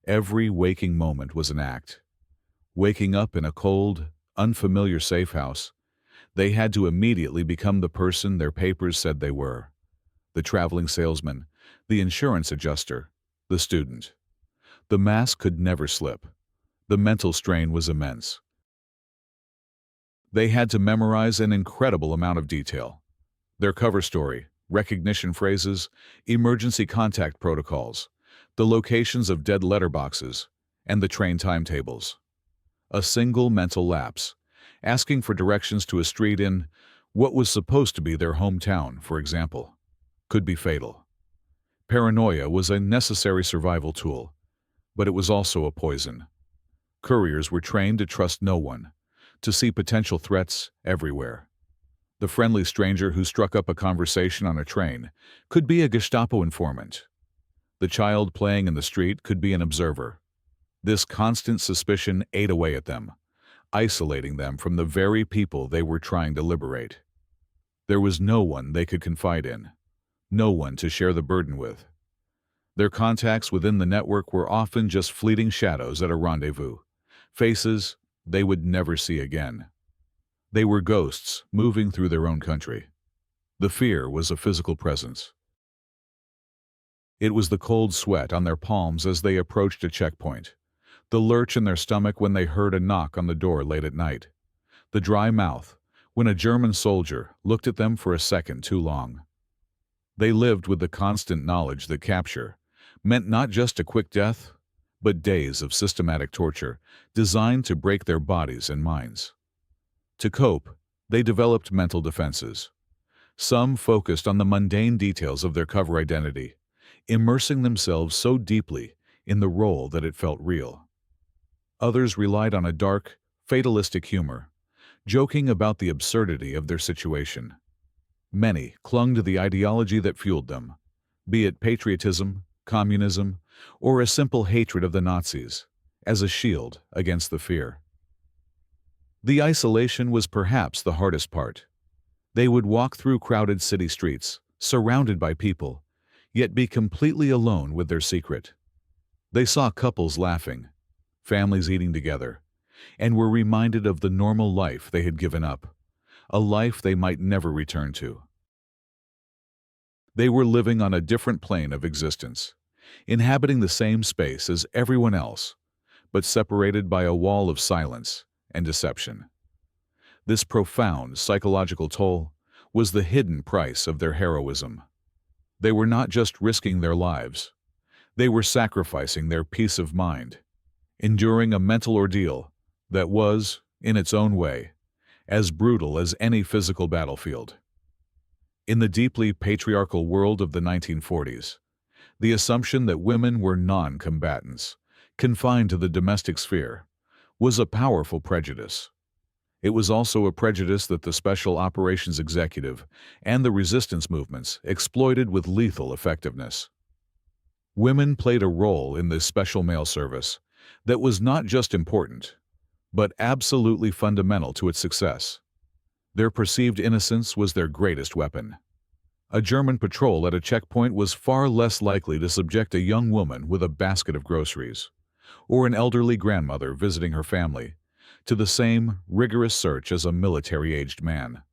Every waking moment was an act. Waking up in a cold, unfamiliar safe house, they had to immediately become the person their papers said they were. The traveling salesman, the insurance adjuster, the student. The mask could never slip. The mental strain was immense. They had to memorize an incredible amount of detail. Their cover story, recognition phrases, emergency contact protocols, the locations of dead letterboxes, and the train timetables. A single mental lapse, asking for directions to a street in what was supposed to be their hometown, for example, could be fatal. Paranoia was a necessary survival tool, but it was also a poison. Couriers were trained to trust no one, to see potential threats everywhere. The friendly stranger who struck up a conversation on a train could be a Gestapo informant. The child playing in the street could be an observer. This constant suspicion ate away at them, isolating them from the very people they were trying to liberate. There was no one they could confide in, no one to share the burden with. Their contacts within the network were often just fleeting shadows at a rendezvous, faces they would never see again. They were ghosts moving through their own country. The fear was a physical presence. It was the cold sweat on their palms as they approached a checkpoint, the lurch in their stomach when they heard a knock on the door late at night, the dry mouth when a German soldier looked at them for a second too long. They lived with the constant knowledge that capture meant not just a quick death, but days of systematic torture designed to break their bodies and minds. To cope, they developed mental defenses. Some focused on the mundane details of their cover identity, immersing themselves so deeply in the role that it felt real. Others relied on a dark, fatalistic humor, joking about the absurdity of their situation. Many clung to the ideology that fueled them, be it patriotism, communism, or a simple hatred of the Nazis, as a shield against the fear. The isolation was perhaps the hardest part. They would walk through crowded city streets, surrounded by people, yet be completely alone with their secret. They saw couples laughing, families eating together, and were reminded of the normal life they had given up, a life they might never return to. They were living on a different plane of existence, inhabiting the same space as everyone else, but separated by a wall of silence and deception. This profound psychological toll was the hidden price of their heroism. They were not just risking their lives, they were sacrificing their peace of mind, enduring a mental ordeal that was, in its own way, as brutal as any physical battlefield. In the deeply patriarchal world of the 1940s, the assumption that women were non-combatants, confined to the domestic sphere, was a powerful prejudice. It was also a prejudice that the Special Operations Executive and the resistance movements exploited with lethal effectiveness. Women played a role in this special mail service that was not just important, but absolutely fundamental to its success. Their perceived innocence was their greatest weapon. A German patrol at a checkpoint was far less likely to subject a young woman with a basket of groceries, or an elderly grandmother visiting her family, to the same rigorous search as a military-aged man.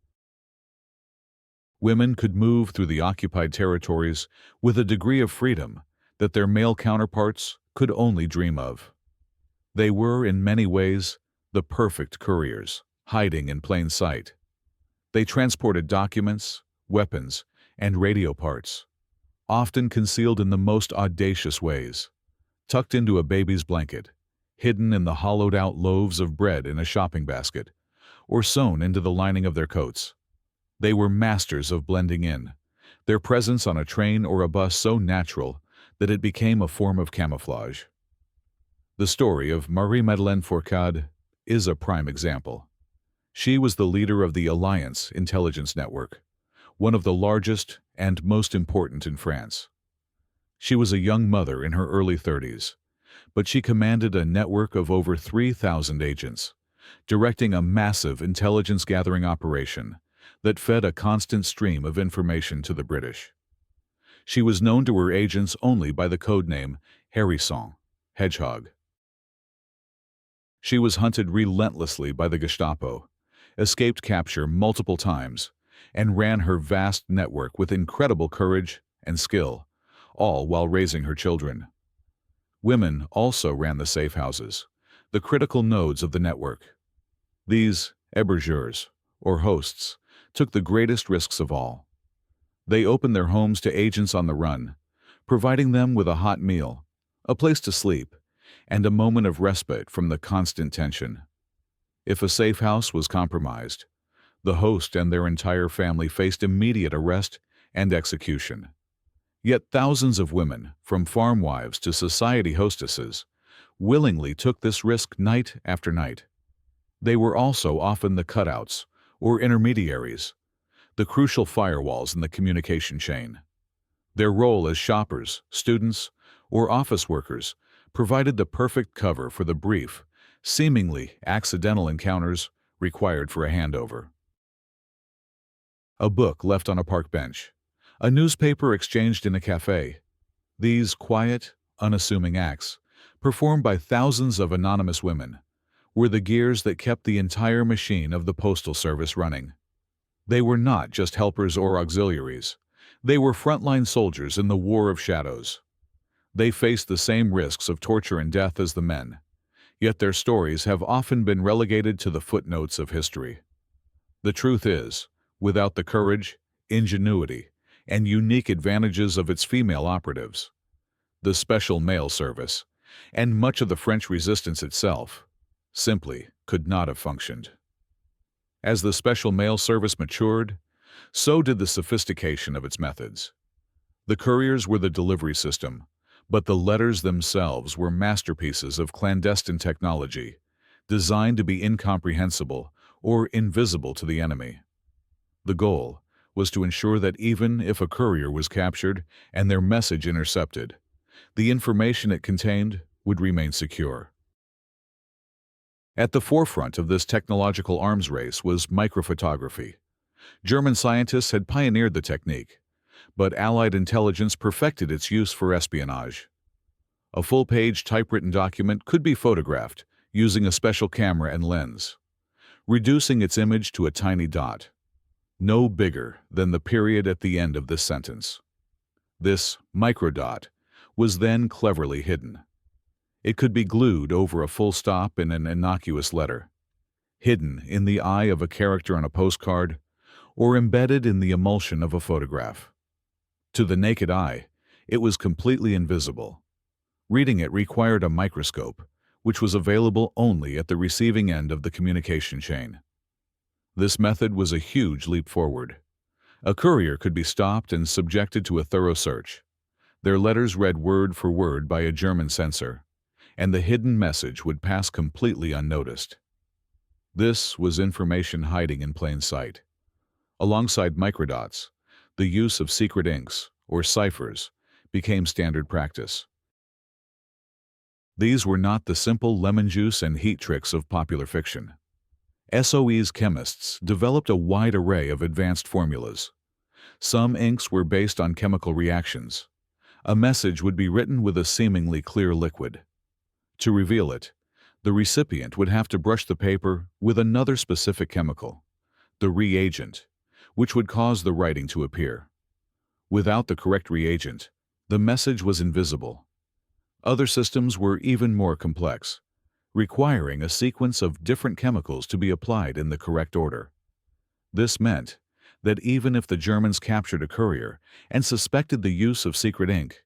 Women could move through the occupied territories with a degree of freedom that their male counterparts could only dream of. They were, in many ways, the perfect couriers, hiding in plain sight. They transported documents, weapons, and radio parts, often concealed in the most audacious ways, tucked into a baby's blanket, hidden in the hollowed-out loaves of bread in a shopping basket, or sewn into the lining of their coats. They were masters of blending in, their presence on a train or a bus so natural that it became a form of camouflage. The story of Marie-Madeleine Fourcade is a prime example. She was the leader of the Alliance Intelligence Network, one of the largest and most important in France. She was a young mother in her early 30s, but she commanded a network of over 3,000 agents, directing a massive intelligence-gathering operation that fed a constant stream of information to the British. She was known to her agents only by the code name Hérisson, Hedgehog. She was hunted relentlessly by the Gestapo, escaped capture multiple times, and ran her vast network with incredible courage and skill, all while raising her children. Women also ran the safe houses, the critical nodes of the network. These hébergeurs, or hosts, took the greatest risks of all. They opened their homes to agents on the run, providing them with a hot meal, a place to sleep, and a moment of respite from the constant tension. If a safe house was compromised, the host and their entire family faced immediate arrest and execution. Yet thousands of women, from farm wives to society hostesses, willingly took this risk night after night. They were also often the cutouts, or intermediaries, the crucial firewalls in the communication chain. Their role as shoppers, students, or office workers provided the perfect cover for the brief, seemingly accidental encounters required for a handover. A book left on a park bench, a newspaper exchanged in a cafe. These quiet, unassuming acts, performed by thousands of anonymous women, were the gears that kept the entire machine of the Postal Service running. They were not just helpers or auxiliaries. They were frontline soldiers in the war of shadows. They faced the same risks of torture and death as the men, yet their stories have often been relegated to the footnotes of history. The truth is, without the courage, ingenuity, and unique advantages of its female operatives, the Special Mail Service, and much of the French resistance itself, simply could not have functioned. As the Special Mail Service matured, so did the sophistication of its methods. The couriers were the delivery system, but the letters themselves were masterpieces of clandestine technology, designed to be incomprehensible or invisible to the enemy. The goal was to ensure that even if a courier was captured and their message intercepted, The information it contained would remain secure. At the forefront of this technological arms race was microphotography. German scientists had pioneered the technique, but Allied intelligence perfected its use for espionage. A full-page typewritten document could be photographed using a special camera and lens, reducing its image to a tiny dot, no bigger than the period at the end of this sentence. This microdot was then cleverly hidden. It could be glued over a full stop in an innocuous letter, hidden in the eye of a character on a postcard, or embedded in the emulsion of a photograph. To the naked eye, it was completely invisible. Reading it required a microscope, which was available only at the receiving end of the communication chain. This method was a huge leap forward. A courier could be stopped and subjected to a thorough search, their letters read word for word by a German censor, and the hidden message would pass completely unnoticed. This was information hiding in plain sight. Alongside microdots, the use of secret inks, or ciphers, became standard practice. These were not the simple lemon juice and heat tricks of popular fiction. SOE's chemists developed a wide array of advanced formulas. Some inks were based on chemical reactions. A message would be written with a seemingly clear liquid. To reveal it, the recipient would have to brush the paper with another specific chemical, the reagent, which would cause the writing to appear. Without the correct reagent, the message was invisible. Other systems were even more complex, requiring a sequence of different chemicals to be applied in the correct order. This meant that even if the Germans captured a courier and suspected the use of secret ink,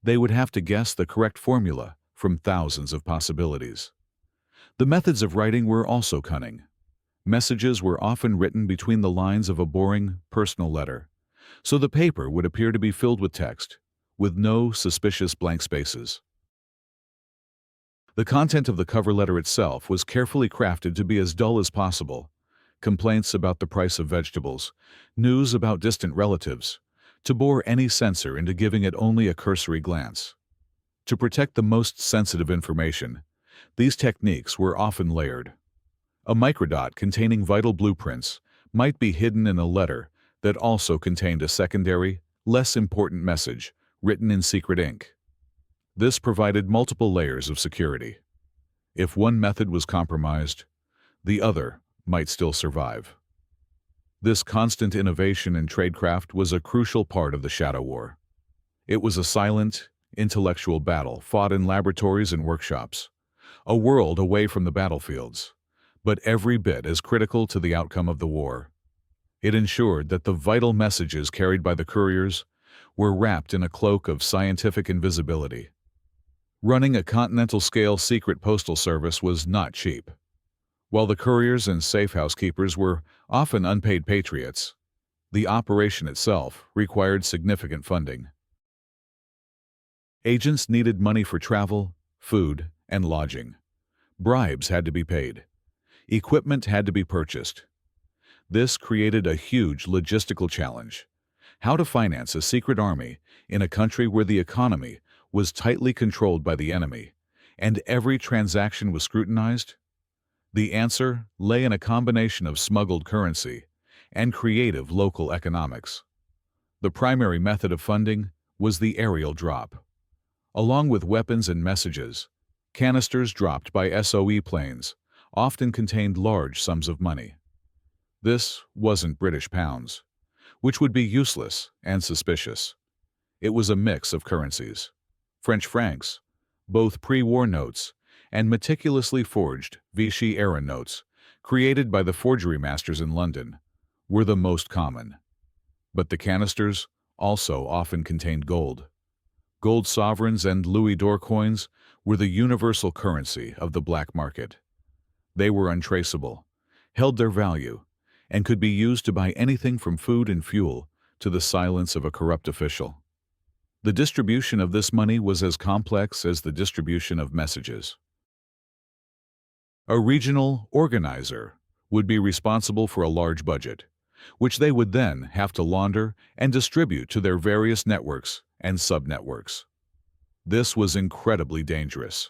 they would have to guess the correct formula from thousands of possibilities. The methods of writing were also cunning. Messages were often written between the lines of a boring, personal letter, so the paper would appear to be filled with text, with no suspicious blank spaces. The content of the cover letter itself was carefully crafted to be as dull as possible. Complaints about the price of vegetables, news about distant relatives, to bore any censor into giving it only a cursory glance. To protect the most sensitive information, these techniques were often layered. A microdot containing vital blueprints might be hidden in a letter that also contained a secondary, less important message written in secret ink. This provided multiple layers of security. If one method was compromised, the other might still survive. This constant innovation in tradecraft was a crucial part of the Shadow War. It was a silent, intellectual battle fought in laboratories and workshops, a world away from the battlefields, but every bit as critical to the outcome of the war. It ensured that the vital messages carried by the couriers were wrapped in a cloak of scientific invisibility. Running a continental-scale secret postal service was not cheap. While the couriers and safe housekeepers were often unpaid patriots, the operation itself required significant funding. Agents needed money for travel, food, and lodging. Bribes had to be paid. Equipment had to be purchased. This created a huge logistical challenge: how to finance a secret army in a country where the economy was tightly controlled by the enemy, and every transaction was scrutinized? The answer lay in a combination of smuggled currency and creative local economics. The primary method of funding was the aerial drop. Along with weapons and messages, canisters dropped by SOE planes often contained large sums of money. This wasn't British pounds, which would be useless and suspicious. It was a mix of currencies. French francs, both pre-war notes, and meticulously forged Vichy-era notes, created by the forgery masters in London, were the most common. But the canisters also often contained gold. Gold sovereigns and louis d'or coins were the universal currency of the black market. They were untraceable, held their value, and could be used to buy anything from food and fuel to the silence of a corrupt official. The distribution of this money was as complex as the distribution of messages. A regional organizer would be responsible for a large budget, which they would then have to launder and distribute to their various networks and sub-networks. This was incredibly dangerous.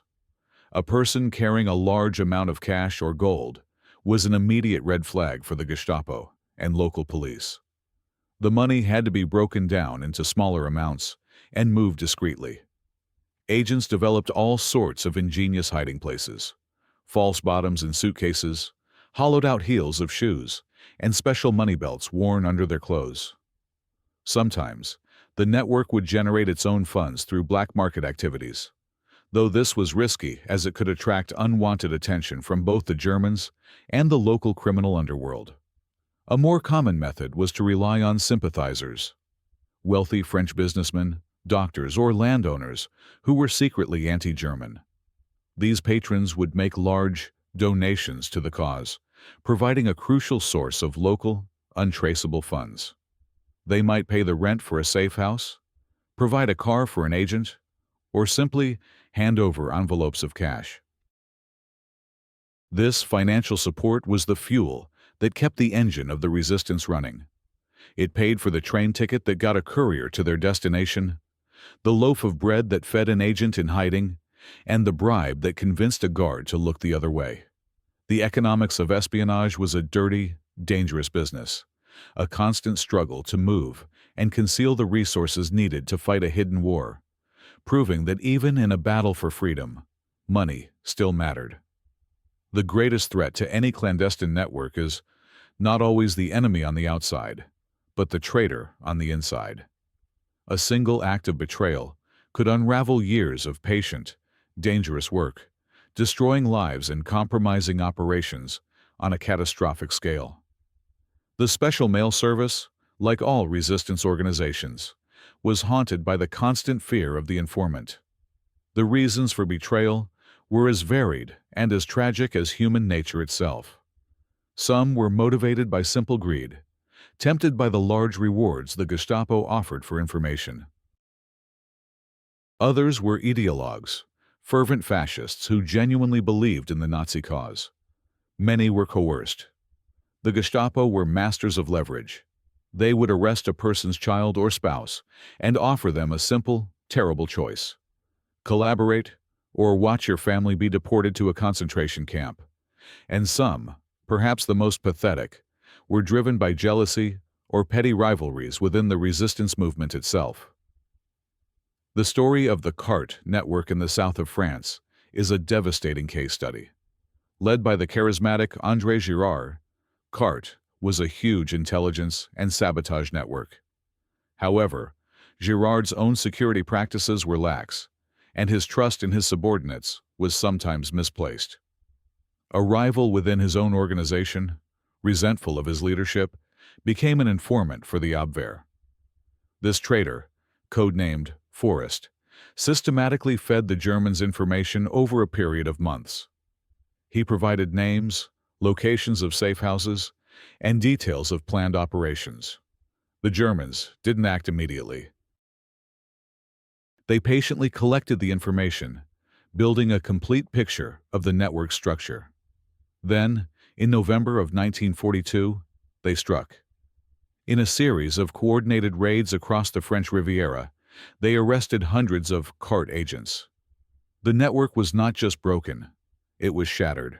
A person carrying a large amount of cash or gold was an immediate red flag for the Gestapo and local police. The money had to be broken down into smaller amounts and moved discreetly. Agents developed all sorts of ingenious hiding places: false bottoms in suitcases, hollowed-out heels of shoes, and special money belts worn under their clothes. Sometimes, the network would generate its own funds through black market activities, though this was risky as it could attract unwanted attention from both the Germans and the local criminal underworld. A more common method was to rely on sympathizers, wealthy French businessmen, doctors, or landowners who were secretly anti-German. These patrons would make large donations to the cause, providing a crucial source of local, untraceable funds. They might pay the rent for a safe house, provide a car for an agent, or simply hand over envelopes of cash. This financial support was the fuel that kept the engine of the resistance running. It paid for the train ticket that got a courier to their destination, the loaf of bread that fed an agent in hiding, and the bribe that convinced a guard to look the other way. The economics of espionage was a dirty, dangerous business, a constant struggle to move and conceal the resources needed to fight a hidden war, proving that even in a battle for freedom, money still mattered. The greatest threat to any clandestine network is not always the enemy on the outside, but the traitor on the inside. A single act of betrayal could unravel years of patient, dangerous work, destroying lives and compromising operations on a catastrophic scale. The Special Mail Service, like all resistance organizations, was haunted by the constant fear of the informant. The reasons for betrayal were as varied and as tragic as human nature itself. Some were motivated by simple greed, tempted by the large rewards the Gestapo offered for information. Others were ideologues, fervent fascists who genuinely believed in the Nazi cause. Many were coerced. The Gestapo were masters of leverage. They would arrest a person's child or spouse and offer them a simple, terrible choice: collaborate or watch your family be deported to a concentration camp. And some, perhaps the most pathetic, were driven by jealousy or petty rivalries within the resistance movement itself. The story of the CART network in the south of France is a devastating case study. Led by the charismatic André Girard, CART was a huge intelligence and sabotage network. However, Girard's own security practices were lax, and his trust in his subordinates was sometimes misplaced. A rival within his own organization, resentful of his leadership, became an informant for the Abwehr. This traitor, codenamed Forrest, systematically fed the Germans information over a period of months. He provided names, locations of safe houses, and details of planned operations. The Germans didn't act immediately. They patiently collected the information, building a complete picture of the network structure. Then, in November of 1942, they struck. In a series of coordinated raids across the French Riviera, they arrested hundreds of CART agents. The network was not just broken, it was shattered.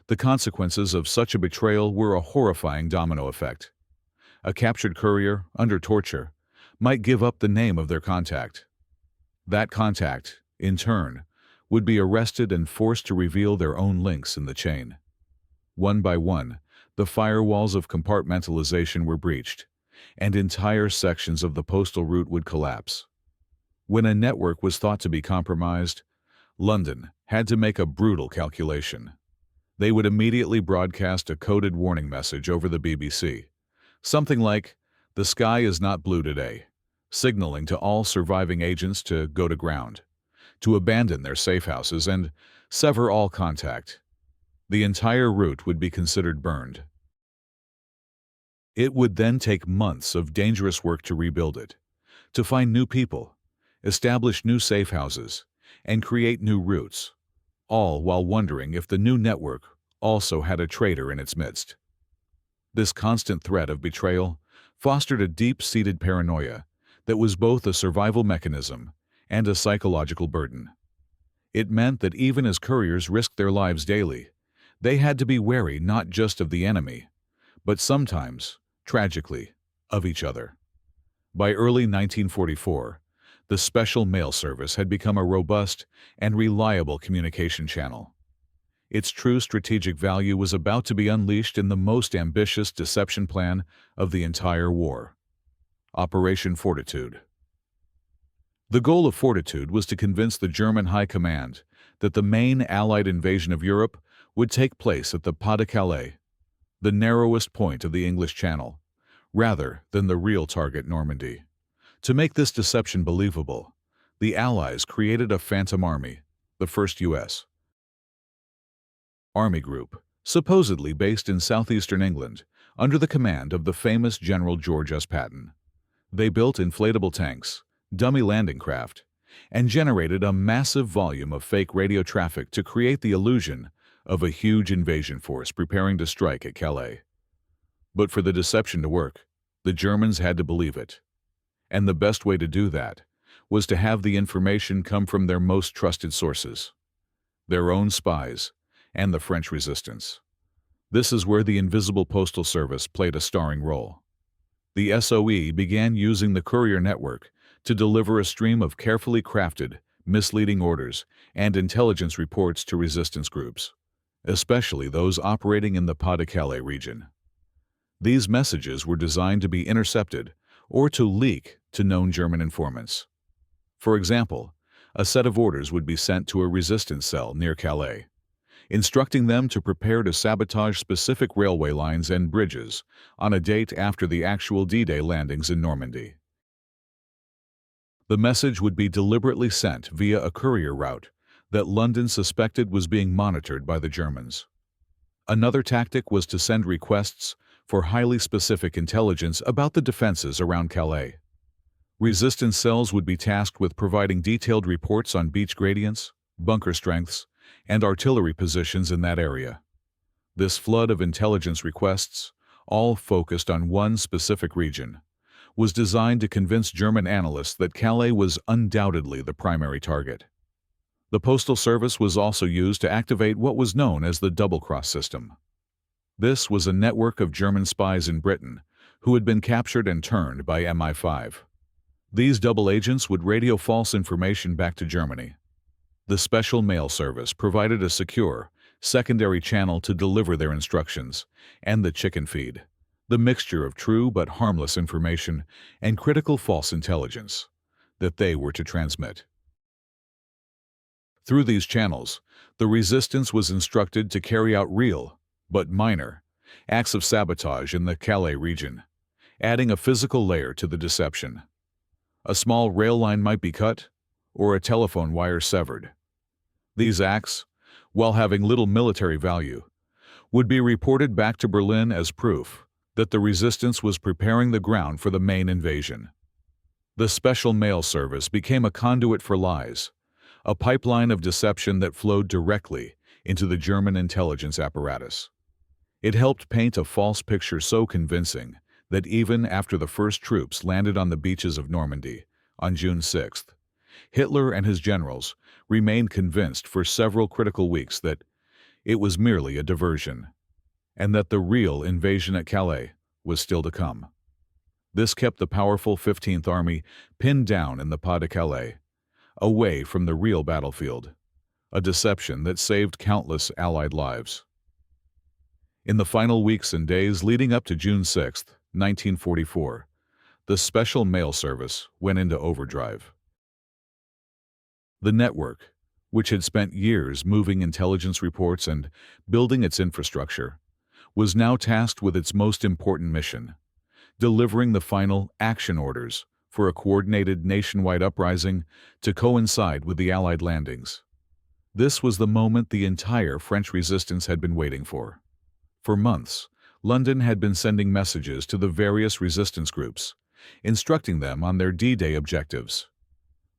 The consequences of such a betrayal were a horrifying domino effect. A captured courier, under torture, might give up the name of their contact. That contact, in turn, would be arrested and forced to reveal their own links in the chain. One by one, the firewalls of compartmentalization were breached, and entire sections of the postal route would collapse. When a network was thought to be compromised, London had to make a brutal calculation. They would immediately broadcast a coded warning message over the BBC, something like, "The sky is not blue today," signaling to all surviving agents to go to ground, to abandon their safe houses, and sever all contact. The entire route would be considered burned. It would then take months of dangerous work to rebuild it, to find new people, establish new safe houses, and create new routes, all while wondering if the new network also had a traitor in its midst. This constant threat of betrayal fostered a deep-seated paranoia that was both a survival mechanism and a psychological burden. It meant that even as couriers risked their lives daily, they had to be wary not just of the enemy, but sometimes, tragically, of each other. By early 1944, the Special Mail Service had become a robust and reliable communication channel. Its true strategic value was about to be unleashed in the most ambitious deception plan of the entire war: Operation Fortitude. The goal of Fortitude was to convince the German High Command that the main Allied invasion of Europe would take place at the Pas de Calais, the narrowest point of the English Channel, rather than the real target, Normandy. To make this deception believable, the Allies created a phantom army, the 1st U.S. Army Group, supposedly based in southeastern England, under the command of the famous General George S. Patton. They built inflatable tanks, dummy landing craft, and generated a massive volume of fake radio traffic to create the illusion of a huge invasion force preparing to strike at Calais. But for the deception to work, the Germans had to believe it. And the best way to do that was to have the information come from their most trusted sources: their own spies and the French resistance. This is where the invisible postal service played a starring role. The SOE began using the courier network to deliver a stream of carefully crafted, misleading orders and intelligence reports to resistance groups, especially those operating in the Pas de Calais region. These messages were designed to be intercepted or to leak to known German informants. For example, a set of orders would be sent to a resistance cell near Calais, instructing them to prepare to sabotage specific railway lines and bridges on a date after the actual D-Day landings in Normandy. The message would be deliberately sent via a courier route that London suspected was being monitored by the Germans. Another tactic was to send requests for highly specific intelligence about the defenses around Calais. Resistance cells would be tasked with providing detailed reports on beach gradients, bunker strengths, and artillery positions in that area. This flood of intelligence requests, all focused on one specific region, was designed to convince German analysts that Calais was undoubtedly the primary target. The Postal Service was also used to activate what was known as the double-cross system. This was a network of German spies in Britain who had been captured and turned by MI5. These double agents would radio false information back to Germany. The Special Mail Service provided a secure, secondary channel to deliver their instructions, and the chicken feed, the mixture of true but harmless information and critical false intelligence, that they were to transmit. Through these channels, the resistance was instructed to carry out real, but minor, acts of sabotage in the Calais region, adding a physical layer to the deception. A small rail line might be cut, or a telephone wire severed. These acts, while having little military value, would be reported back to Berlin as proof that the resistance was preparing the ground for the main invasion. The Special Mail Service became a conduit for lies, a pipeline of deception that flowed directly into the German intelligence apparatus. It helped paint a false picture so convincing that even after the first troops landed on the beaches of Normandy on June 6th, Hitler and his generals remained convinced for several critical weeks that it was merely a diversion, and that the real invasion at Calais was still to come. This kept the powerful 15th Army pinned down in the Pas de Calais, away from the real battlefield, a deception that saved countless Allied lives. In the final weeks and days leading up to June 6, 1944, the Special Mail Service went into overdrive. The network, which had spent years moving intelligence reports and building its infrastructure, was now tasked with its most important mission: delivering the final action orders for a coordinated nationwide uprising to coincide with the Allied landings. This was the moment the entire French resistance had been waiting for. For months, London had been sending messages to the various resistance groups, instructing them on their D-Day objectives.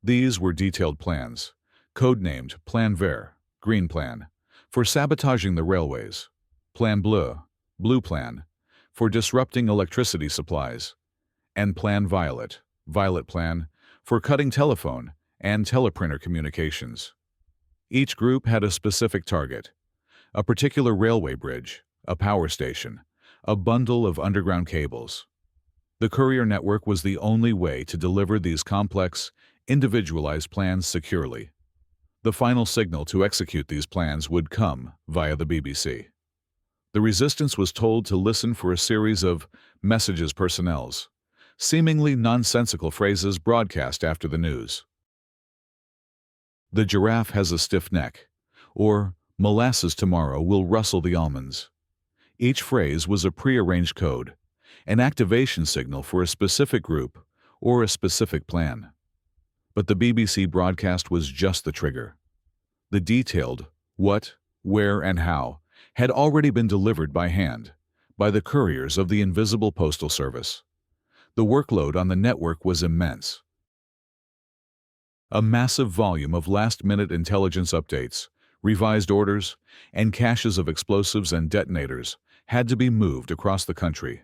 These were detailed plans, codenamed Plan Vert, Green Plan, for sabotaging the railways, Plan Bleu, Blue Plan, for disrupting electricity supplies, and Plan Violet, Violet Plan, for cutting telephone and teleprinter communications. Each group had a specific target: a particular railway bridge, a power station, a bundle of underground cables. The courier network was the only way to deliver these complex, individualized plans securely. The final signal to execute these plans would come via the BBC. The resistance was told to listen for a series of messages personnels, seemingly nonsensical phrases broadcast after the news. The giraffe has a stiff neck, or molasses tomorrow will rustle the almonds. Each phrase was a prearranged code, an activation signal for a specific group or a specific plan. But the BBC broadcast was just the trigger. The detailed what, where, and how had already been delivered by hand, by the couriers of the invisible postal service. The workload on the network was immense. A massive volume of last-minute intelligence updates, revised orders, and caches of explosives and detonators had to be moved across the country.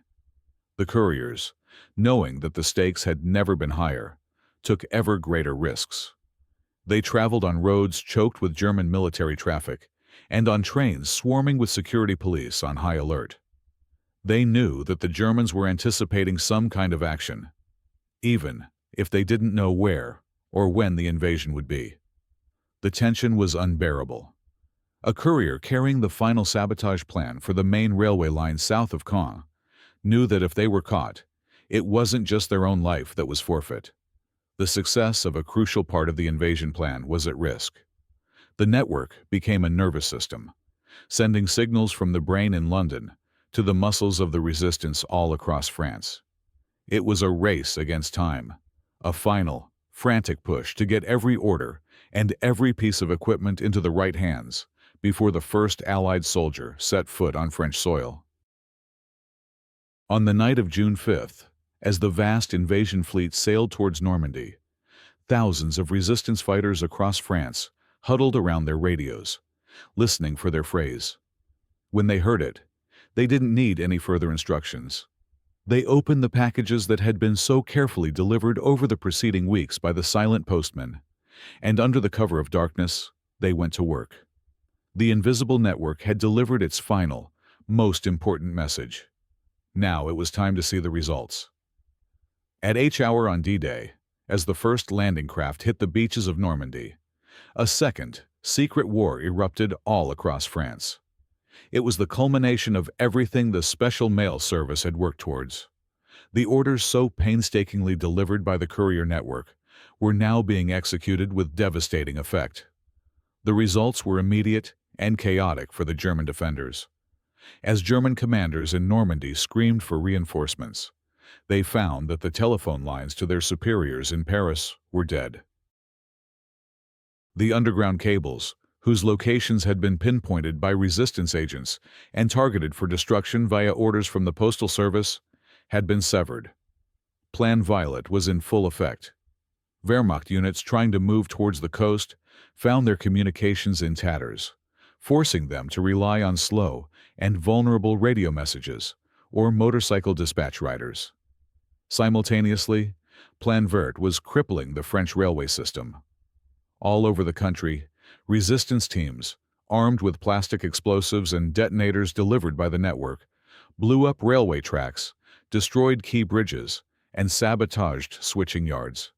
The couriers, knowing that the stakes had never been higher, took ever greater risks. They traveled on roads choked with German military traffic and on trains swarming with security police on high alert. They knew that the Germans were anticipating some kind of action, even if they didn't know where or when the invasion would be. The tension was unbearable. A courier carrying the final sabotage plan for the main railway line south of Caen knew that if they were caught, it wasn't just their own life that was forfeit. The success of a crucial part of the invasion plan was at risk. The network became a nervous system, sending signals from the brain in London to the muscles of the resistance all across France. It was a race against time, a final, frantic push to get every order and every piece of equipment into the right hands before the first Allied soldier set foot on French soil. On the night of June 5th, as the vast invasion fleet sailed towards Normandy, thousands of resistance fighters across France huddled around their radios, listening for their phrase. When they heard it, they didn't need any further instructions. They opened the packages that had been so carefully delivered over the preceding weeks by the silent postman, and under the cover of darkness, they went to work. The invisible network had delivered its final, most important message. Now it was time to see the results. At H hour on D-Day, as the first landing craft hit the beaches of Normandy, a second, secret war erupted all across France. It was the culmination of everything the Special Mail Service had worked towards. The orders so painstakingly delivered by the courier network were now being executed with devastating effect. The results were immediate and chaotic for the German defenders. As German commanders in Normandy screamed for reinforcements, they found that the telephone lines to their superiors in Paris were dead. The underground cables, whose locations had been pinpointed by resistance agents and targeted for destruction via orders from the Postal Service, had been severed. Plan Violet was in full effect. Wehrmacht units trying to move towards the coast found their communications in tatters, forcing them to rely on slow and vulnerable radio messages or motorcycle dispatch riders. Simultaneously, Plan Vert was crippling the French railway system. All over the country, resistance teams, armed with plastic explosives and detonators delivered by the network, blew up railway tracks, destroyed key bridges, and sabotaged switching yards.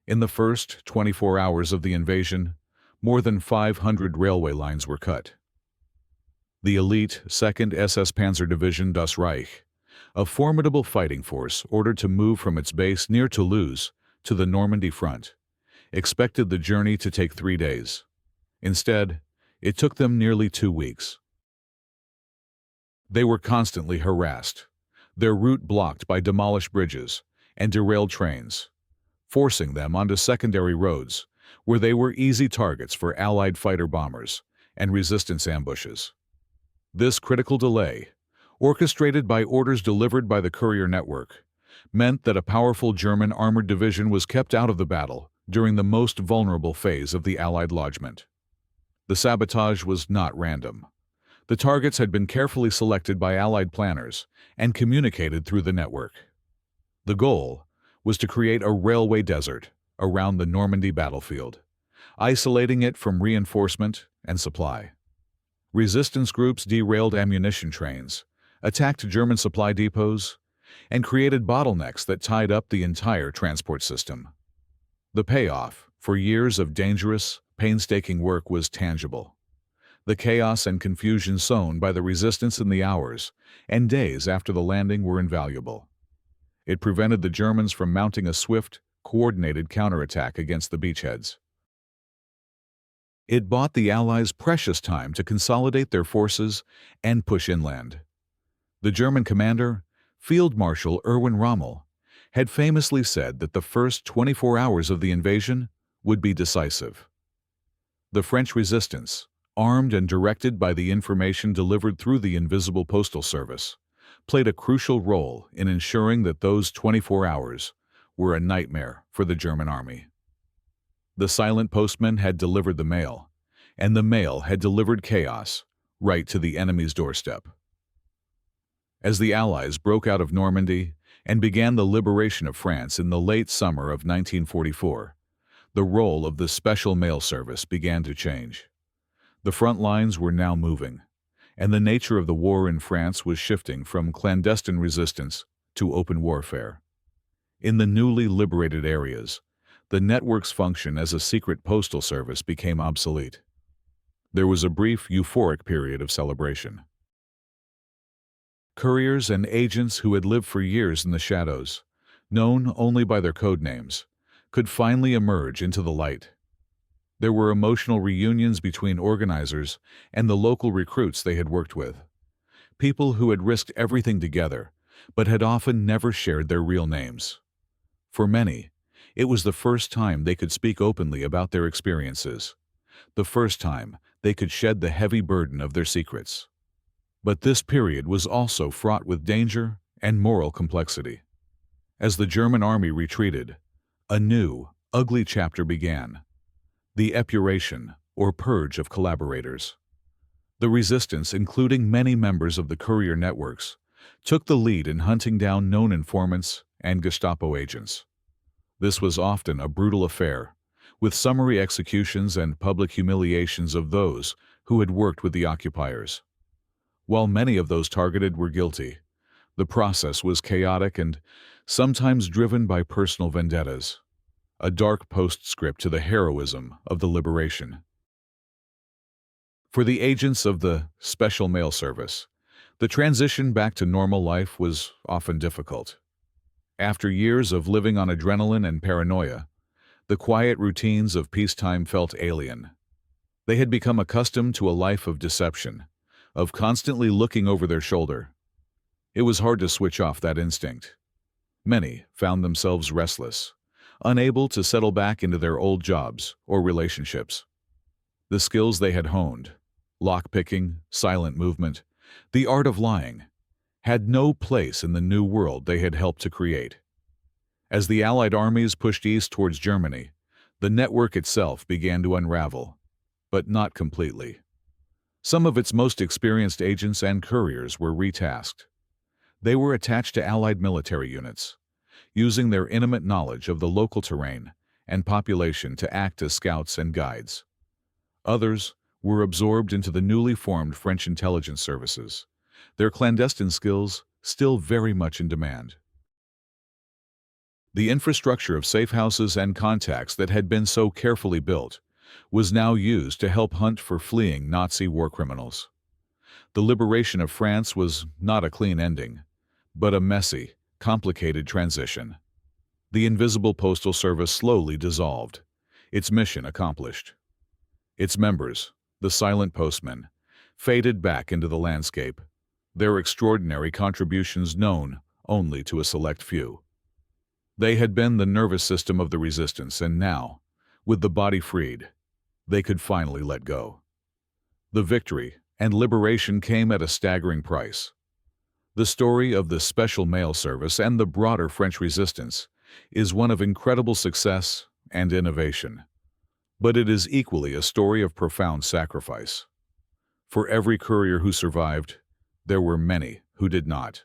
In the first 24 hours of the invasion, more than 500 railway lines were cut. The elite 2nd SS Panzer Division Das Reich, a formidable fighting force ordered to move from its base near Toulouse to the Normandy front, expected the journey to take 3 days. Instead, it took them nearly 2 weeks. They were constantly harassed, their route blocked by demolished bridges and derailed trains, forcing them onto secondary roads where they were easy targets for Allied fighter bombers and resistance ambushes. This critical delay, orchestrated by orders delivered by the courier network, meant that a powerful German armored division was kept out of the battle during the most vulnerable phase of the Allied lodgment. The sabotage was not random. The targets had been carefully selected by Allied planners and communicated through the network. The goal was to create a railway desert, around the Normandy battlefield, isolating it from reinforcement and supply. Resistance groups derailed ammunition trains, attacked German supply depots, and created bottlenecks that tied up the entire transport system. The payoff for years of dangerous, painstaking work was tangible. The chaos and confusion sown by the resistance in the hours and days after the landing were invaluable. It prevented the Germans from mounting a swift, coordinated counterattack against the beachheads. It bought the Allies precious time to consolidate their forces and push inland. The German commander, Field Marshal Erwin Rommel, had famously said that the first 24 hours of the invasion would be decisive. The French resistance, armed and directed by the information delivered through the invisible postal service, played a crucial role in ensuring that those 24 hours were a nightmare for the German army. The silent postman had delivered the mail, and the mail had delivered chaos right to the enemy's doorstep. As the Allies broke out of Normandy and began the liberation of France in the late summer of 1944, the role of the Special Mail Service began to change. The front lines were now moving, and the nature of the war in France was shifting from clandestine resistance to open warfare. In the newly liberated areas, the network's function as a secret postal service became obsolete. There was a brief, euphoric period of celebration. Couriers and agents who had lived for years in the shadows, known only by their code names, could finally emerge into the light. There were emotional reunions between organizers and the local recruits they had worked with. People who had risked everything together, but had often never shared their real names. For many, it was the first time they could speak openly about their experiences, the first time they could shed the heavy burden of their secrets. But this period was also fraught with danger and moral complexity. As the German army retreated, a new, ugly chapter began: the epuration, or purge of collaborators. The resistance, including many members of the courier networks, took the lead in hunting down known informants and Gestapo agents. This was often a brutal affair, with summary executions and public humiliations of those who had worked with the occupiers. While many of those targeted were guilty, the process was chaotic and sometimes driven by personal vendettas, a dark postscript to the heroism of the liberation. For the agents of the Special Mail Service, the transition back to normal life was often difficult. After years of living on adrenaline and paranoia, the quiet routines of peacetime felt alien. They had become accustomed to a life of deception, of constantly looking over their shoulder. It was hard to switch off that instinct. Many found themselves restless, unable to settle back into their old jobs or relationships. The skills they had honed, lockpicking, silent movement, the art of lying, had no place in the new world they had helped to create. As the Allied armies pushed east towards Germany, the network itself began to unravel, but not completely. Some of its most experienced agents and couriers were retasked. They were attached to Allied military units, using their intimate knowledge of the local terrain and population to act as scouts and guides. Others were absorbed into the newly formed French intelligence services, their clandestine skills still very much in demand. The infrastructure of safe houses and contacts that had been so carefully built was now used to help hunt for fleeing Nazi war criminals. The liberation of France was not a clean ending, but a messy, complicated transition. The invisible postal service slowly dissolved, its mission accomplished. Its members, the silent postmen, faded back into the landscape, their extraordinary contributions known only to a select few. They had been the nervous system of the resistance, and now, with the body freed, they could finally let go. The victory and liberation came at a staggering price. The story of the Special Mail Service and the broader French resistance is one of incredible success and innovation. But it is equally a story of profound sacrifice. For every courier who survived, there were many who did not.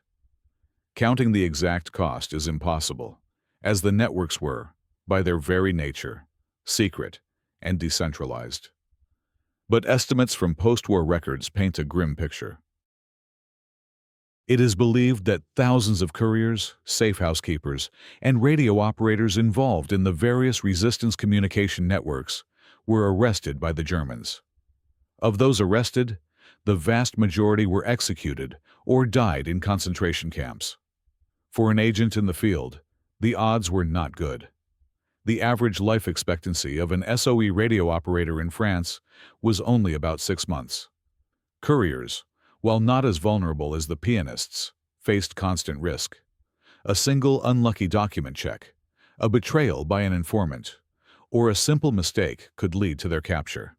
Counting the exact cost is impossible, as the networks were, by their very nature, secret and decentralized. But estimates from post-war records paint a grim picture. It is believed that thousands of couriers, safe housekeepers, and radio operators involved in the various resistance communication networks were arrested by the Germans. Of those arrested, the vast majority were executed or died in concentration camps. For an agent in the field, the odds were not good. The average life expectancy of an SOE radio operator in France was only about 6 months. Couriers, while not as vulnerable as the pianists, faced constant risk. A single unlucky document check, a betrayal by an informant, or a simple mistake could lead to their capture.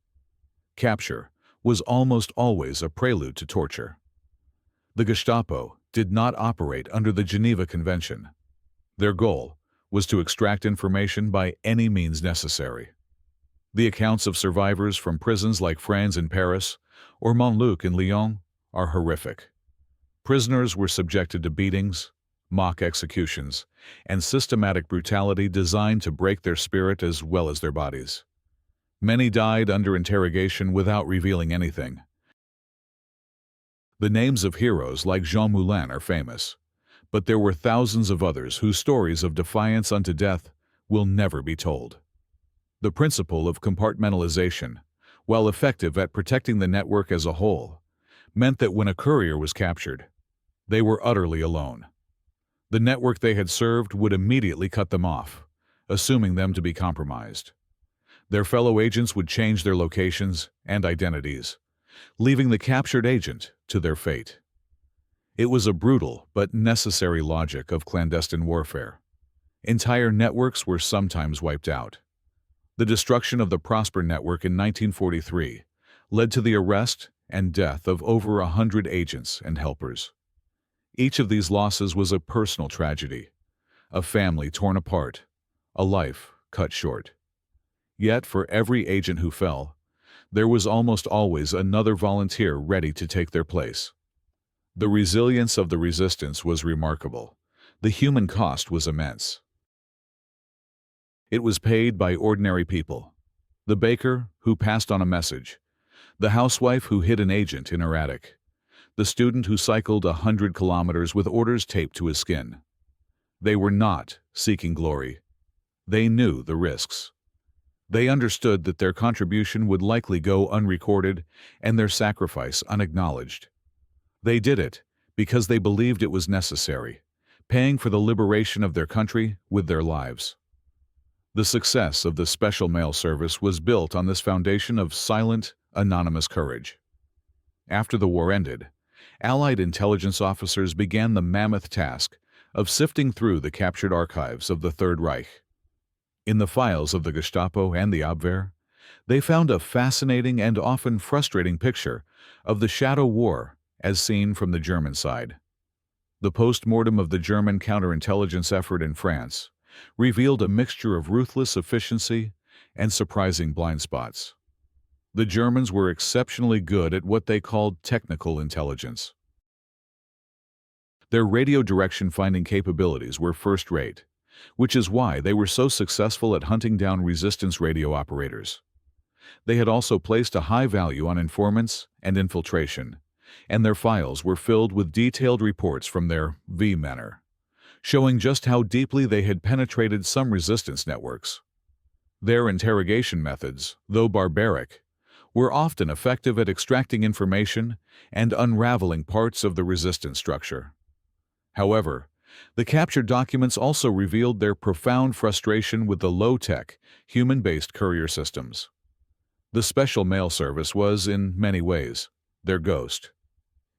Capture was almost always a prelude to torture. The Gestapo did not operate under the Geneva Convention. Their goal was to extract information by any means necessary. The accounts of survivors from prisons like Frans in Paris or Montluc in Lyon are horrific. Prisoners were subjected to beatings, mock executions, and systematic brutality designed to break their spirit as well as their bodies. Many died under interrogation without revealing anything. The names of heroes like Jean Moulin are famous, but there were thousands of others whose stories of defiance unto death will never be told. The principle of compartmentalization, while effective at protecting the network as a whole, meant that when a courier was captured, they were utterly alone. The network they had served would immediately cut them off, assuming them to be compromised. Their fellow agents would change their locations and identities, leaving the captured agent to their fate. It was a brutal but necessary logic of clandestine warfare. Entire networks were sometimes wiped out. The destruction of the Prosper network in 1943 led to the arrest and death of over 100 agents and helpers. Each of these losses was a personal tragedy, a family torn apart, a life cut short. Yet for every agent who fell, there was almost always another volunteer ready to take their place. The resilience of the resistance was remarkable. The human cost was immense. It was paid by ordinary people. The baker who passed on a message, the housewife who hid an agent in her attic, the student who cycled 100 kilometers with orders taped to his skin. They were not seeking glory. They knew the risks. They understood that their contribution would likely go unrecorded and their sacrifice unacknowledged. They did it because they believed it was necessary, paying for the liberation of their country with their lives. The success of the Special Mail Service was built on this foundation of silent, anonymous courage. After the war ended, Allied intelligence officers began the mammoth task of sifting through the captured archives of the Third Reich. In the files of the Gestapo and the Abwehr, they found a fascinating and often frustrating picture of the shadow war as seen from the German side. The post-mortem of the German counterintelligence effort in France revealed a mixture of ruthless efficiency and surprising blind spots. The Germans were exceptionally good at what they called technical intelligence. Their radio direction finding capabilities were first-rate, which is why they were so successful at hunting down resistance radio operators. They had also placed a high value on informants and infiltration, and their files were filled with detailed reports from their V-Männer, showing just how deeply they had penetrated some resistance networks. Their interrogation methods, though barbaric, were often effective at extracting information and unraveling parts of the resistance structure. However, the captured documents also revealed their profound frustration with the low-tech, human-based courier systems. The Special Mail Service was, in many ways, their ghost.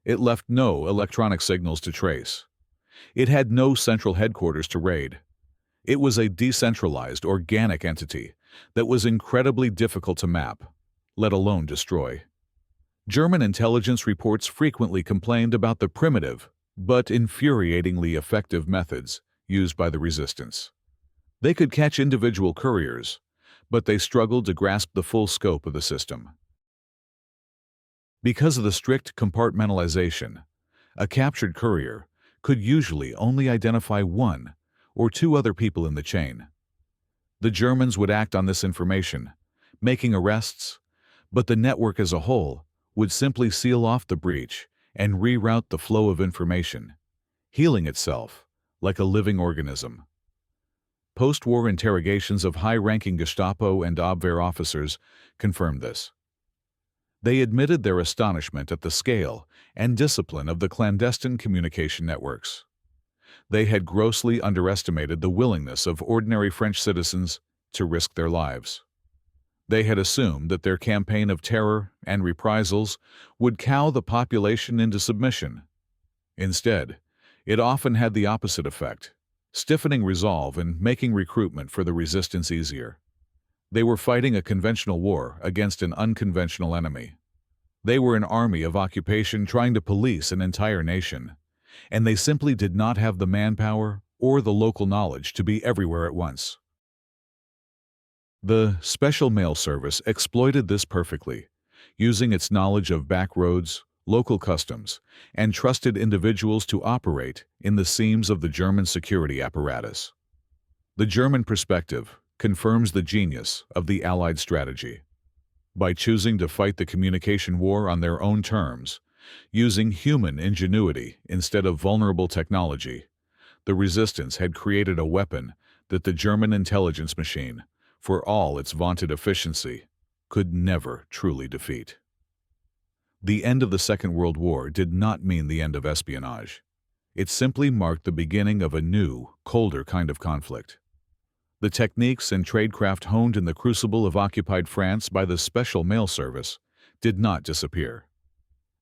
It left no electronic signals to trace. It had no central headquarters to raid. It was a decentralized, organic entity that was incredibly difficult to map, let alone destroy. German intelligence reports frequently complained about the primitive, but infuriatingly effective methods used by the resistance. They could catch individual couriers, but they struggled to grasp the full scope of the system. Because of the strict compartmentalization, a captured courier could usually only identify one or two other people in the chain. The Germans would act on this information, making arrests, but the network as a whole would simply seal off the breach and reroute the flow of information, healing itself like a living organism. Post-war interrogations of high-ranking Gestapo and Abwehr officers confirmed this. They admitted their astonishment at the scale and discipline of the clandestine communication networks. They had grossly underestimated the willingness of ordinary French citizens to risk their lives. They had assumed that their campaign of terror and reprisals would cow the population into submission. Instead, it often had the opposite effect, stiffening resolve and making recruitment for the resistance easier. They were fighting a conventional war against an unconventional enemy. They were an army of occupation trying to police an entire nation, and they simply did not have the manpower or the local knowledge to be everywhere at once. The Special Mail Service exploited this perfectly, using its knowledge of back roads, local customs, and trusted individuals to operate in the seams of the German security apparatus. The German perspective confirms the genius of the Allied strategy. By choosing to fight the communication war on their own terms, using human ingenuity instead of vulnerable technology, the resistance had created a weapon that the German intelligence machine, for all its vaunted efficiency, could never truly defeat. The end of the Second World War did not mean the end of espionage. It simply marked the beginning of a new, colder kind of conflict. The techniques and tradecraft honed in the crucible of occupied France by the Special Mail Service did not disappear.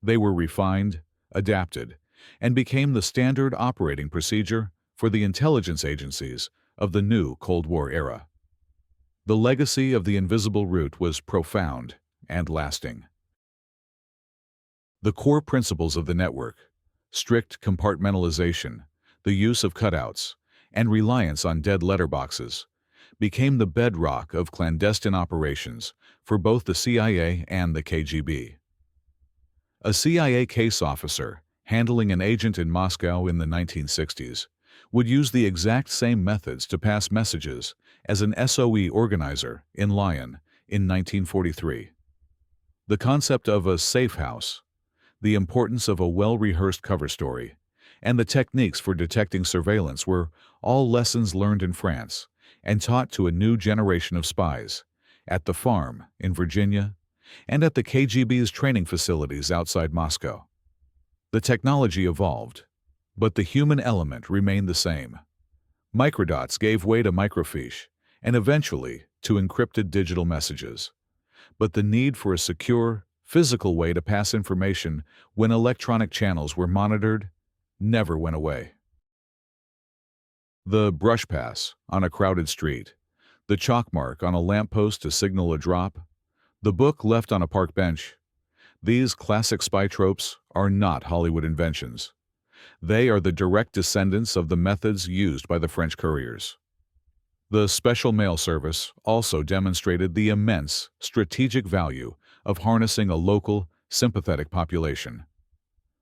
They were refined, adapted, and became the standard operating procedure for the intelligence agencies of the new Cold War era. The legacy of the invisible route was profound and lasting. The core principles of the network, strict compartmentalization, the use of cutouts, and reliance on dead letterboxes, became the bedrock of clandestine operations for both the CIA and the KGB. A CIA case officer handling an agent in Moscow in the 1960s would use the exact same methods to pass messages as an SOE organizer in Lyon in 1943. The concept of a safe house, the importance of a well-rehearsed cover story, and the techniques for detecting surveillance were all lessons learned in France and taught to a new generation of spies at the farm in Virginia and at the KGB's training facilities outside Moscow. The technology evolved, but the human element remained the same. Microdots gave way to microfiche and eventually to encrypted digital messages. But the need for a secure, physical way to pass information when electronic channels were monitored never went away. The brush pass on a crowded street, the chalk mark on a lamppost to signal a drop, the book left on a park bench, these classic spy tropes are not Hollywood inventions. They are the direct descendants of the methods used by the French couriers. The Special Mail Service also demonstrated the immense strategic value of harnessing a local, sympathetic population.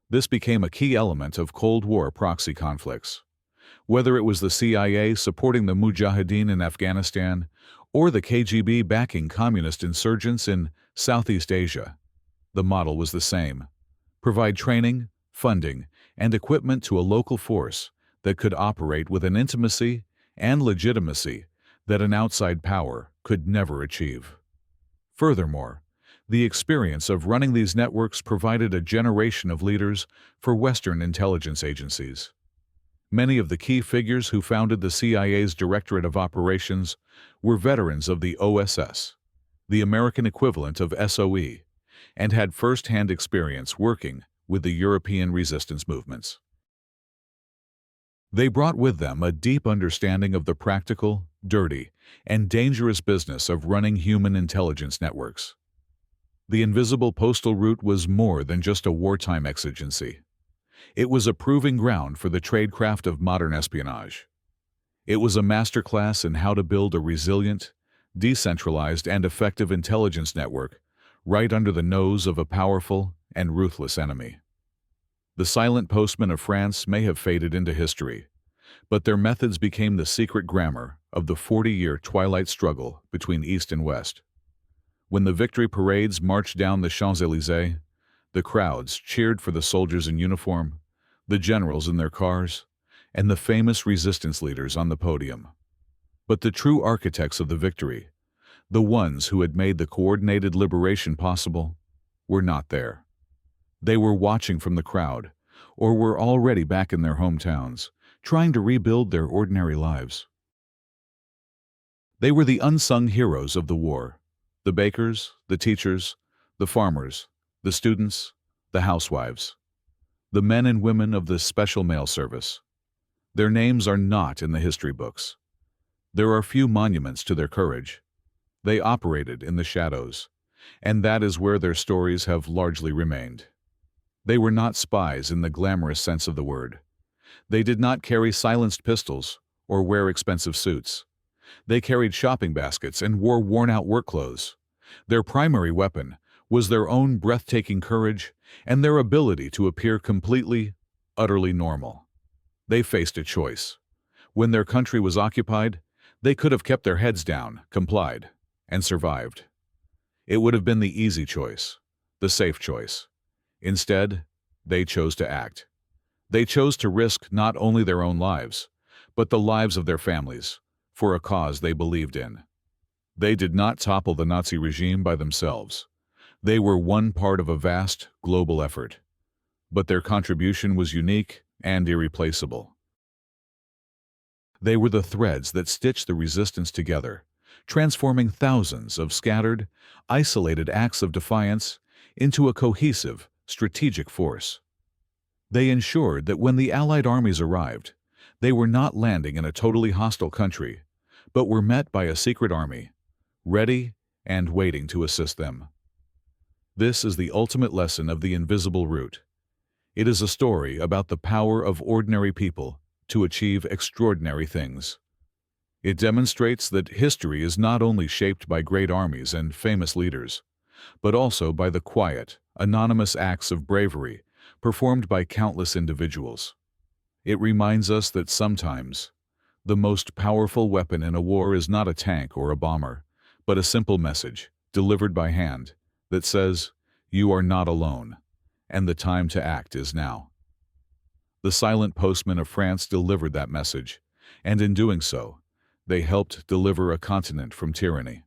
This became a key element of Cold War proxy conflicts. Whether it was the CIA supporting the Mujahideen in Afghanistan or the KGB backing communist insurgents in Southeast Asia, the model was the same. Provide training, funding, and equipment to a local force that could operate with an intimacy and legitimacy that an outside power could never achieve. Furthermore, the experience of running these networks provided a generation of leaders for Western intelligence agencies. Many of the key figures who founded the CIA's Directorate of Operations were veterans of the OSS, the American equivalent of SOE, and had first-hand experience working with the European resistance movements. They brought with them a deep understanding of the practical, dirty, and dangerous business of running human intelligence networks. The invisible postal route was more than just a wartime exigency. It was a proving ground for the tradecraft of modern espionage. It was a masterclass in how to build a resilient, decentralized, and effective intelligence network right under the nose of a powerful and ruthless enemy. The silent postman of France may have faded into history, But their methods became the secret grammar of the 40-year twilight struggle between East and West. When the victory parades marched down the Champs-Élysées, the crowds cheered for the soldiers in uniform, the generals in their cars, and the famous resistance leaders on the podium. But the true architects of the victory, the ones who had made the coordinated liberation possible, were not there. They were watching from the crowd, or were already back in their hometowns, trying to rebuild their ordinary lives. They were the unsung heroes of the war: the bakers, the teachers, the farmers, the students, the housewives, the men and women of the special mail service. Their names are not in the history books. There are few monuments to their courage. They operated in the shadows, and that is where their stories have largely remained. They were not spies in the glamorous sense of the word. They did not carry silenced pistols or wear expensive suits. They carried shopping baskets and wore worn-out work clothes. Their primary weapon was their own breathtaking courage and their ability to appear completely, utterly normal. They faced a choice. When their country was occupied, they could have kept their heads down, complied, and survived. It would have been the easy choice, the safe choice. Instead, they chose to act. They chose to risk not only their own lives, but the lives of their families, for a cause they believed in. They did not topple the Nazi regime by themselves. They were one part of a vast, global effort. But their contribution was unique and irreplaceable. They were the threads that stitched the resistance together, transforming thousands of scattered, isolated acts of defiance into a cohesive, strategic force. They ensured that when the Allied armies arrived, they were not landing in a totally hostile country, but were met by a secret army, ready and waiting to assist them. This is the ultimate lesson of the invisible route. It is a story about the power of ordinary people to achieve extraordinary things. It demonstrates that history is not only shaped by great armies and famous leaders, but also by the quiet, anonymous acts of bravery performed by countless individuals. It reminds us that sometimes the most powerful weapon in a war is not a tank or a bomber, but a simple message, delivered by hand, that says, "You are not alone, and the time to act is now." The silent postmen of France delivered that message, and in doing so, they helped deliver a continent from tyranny.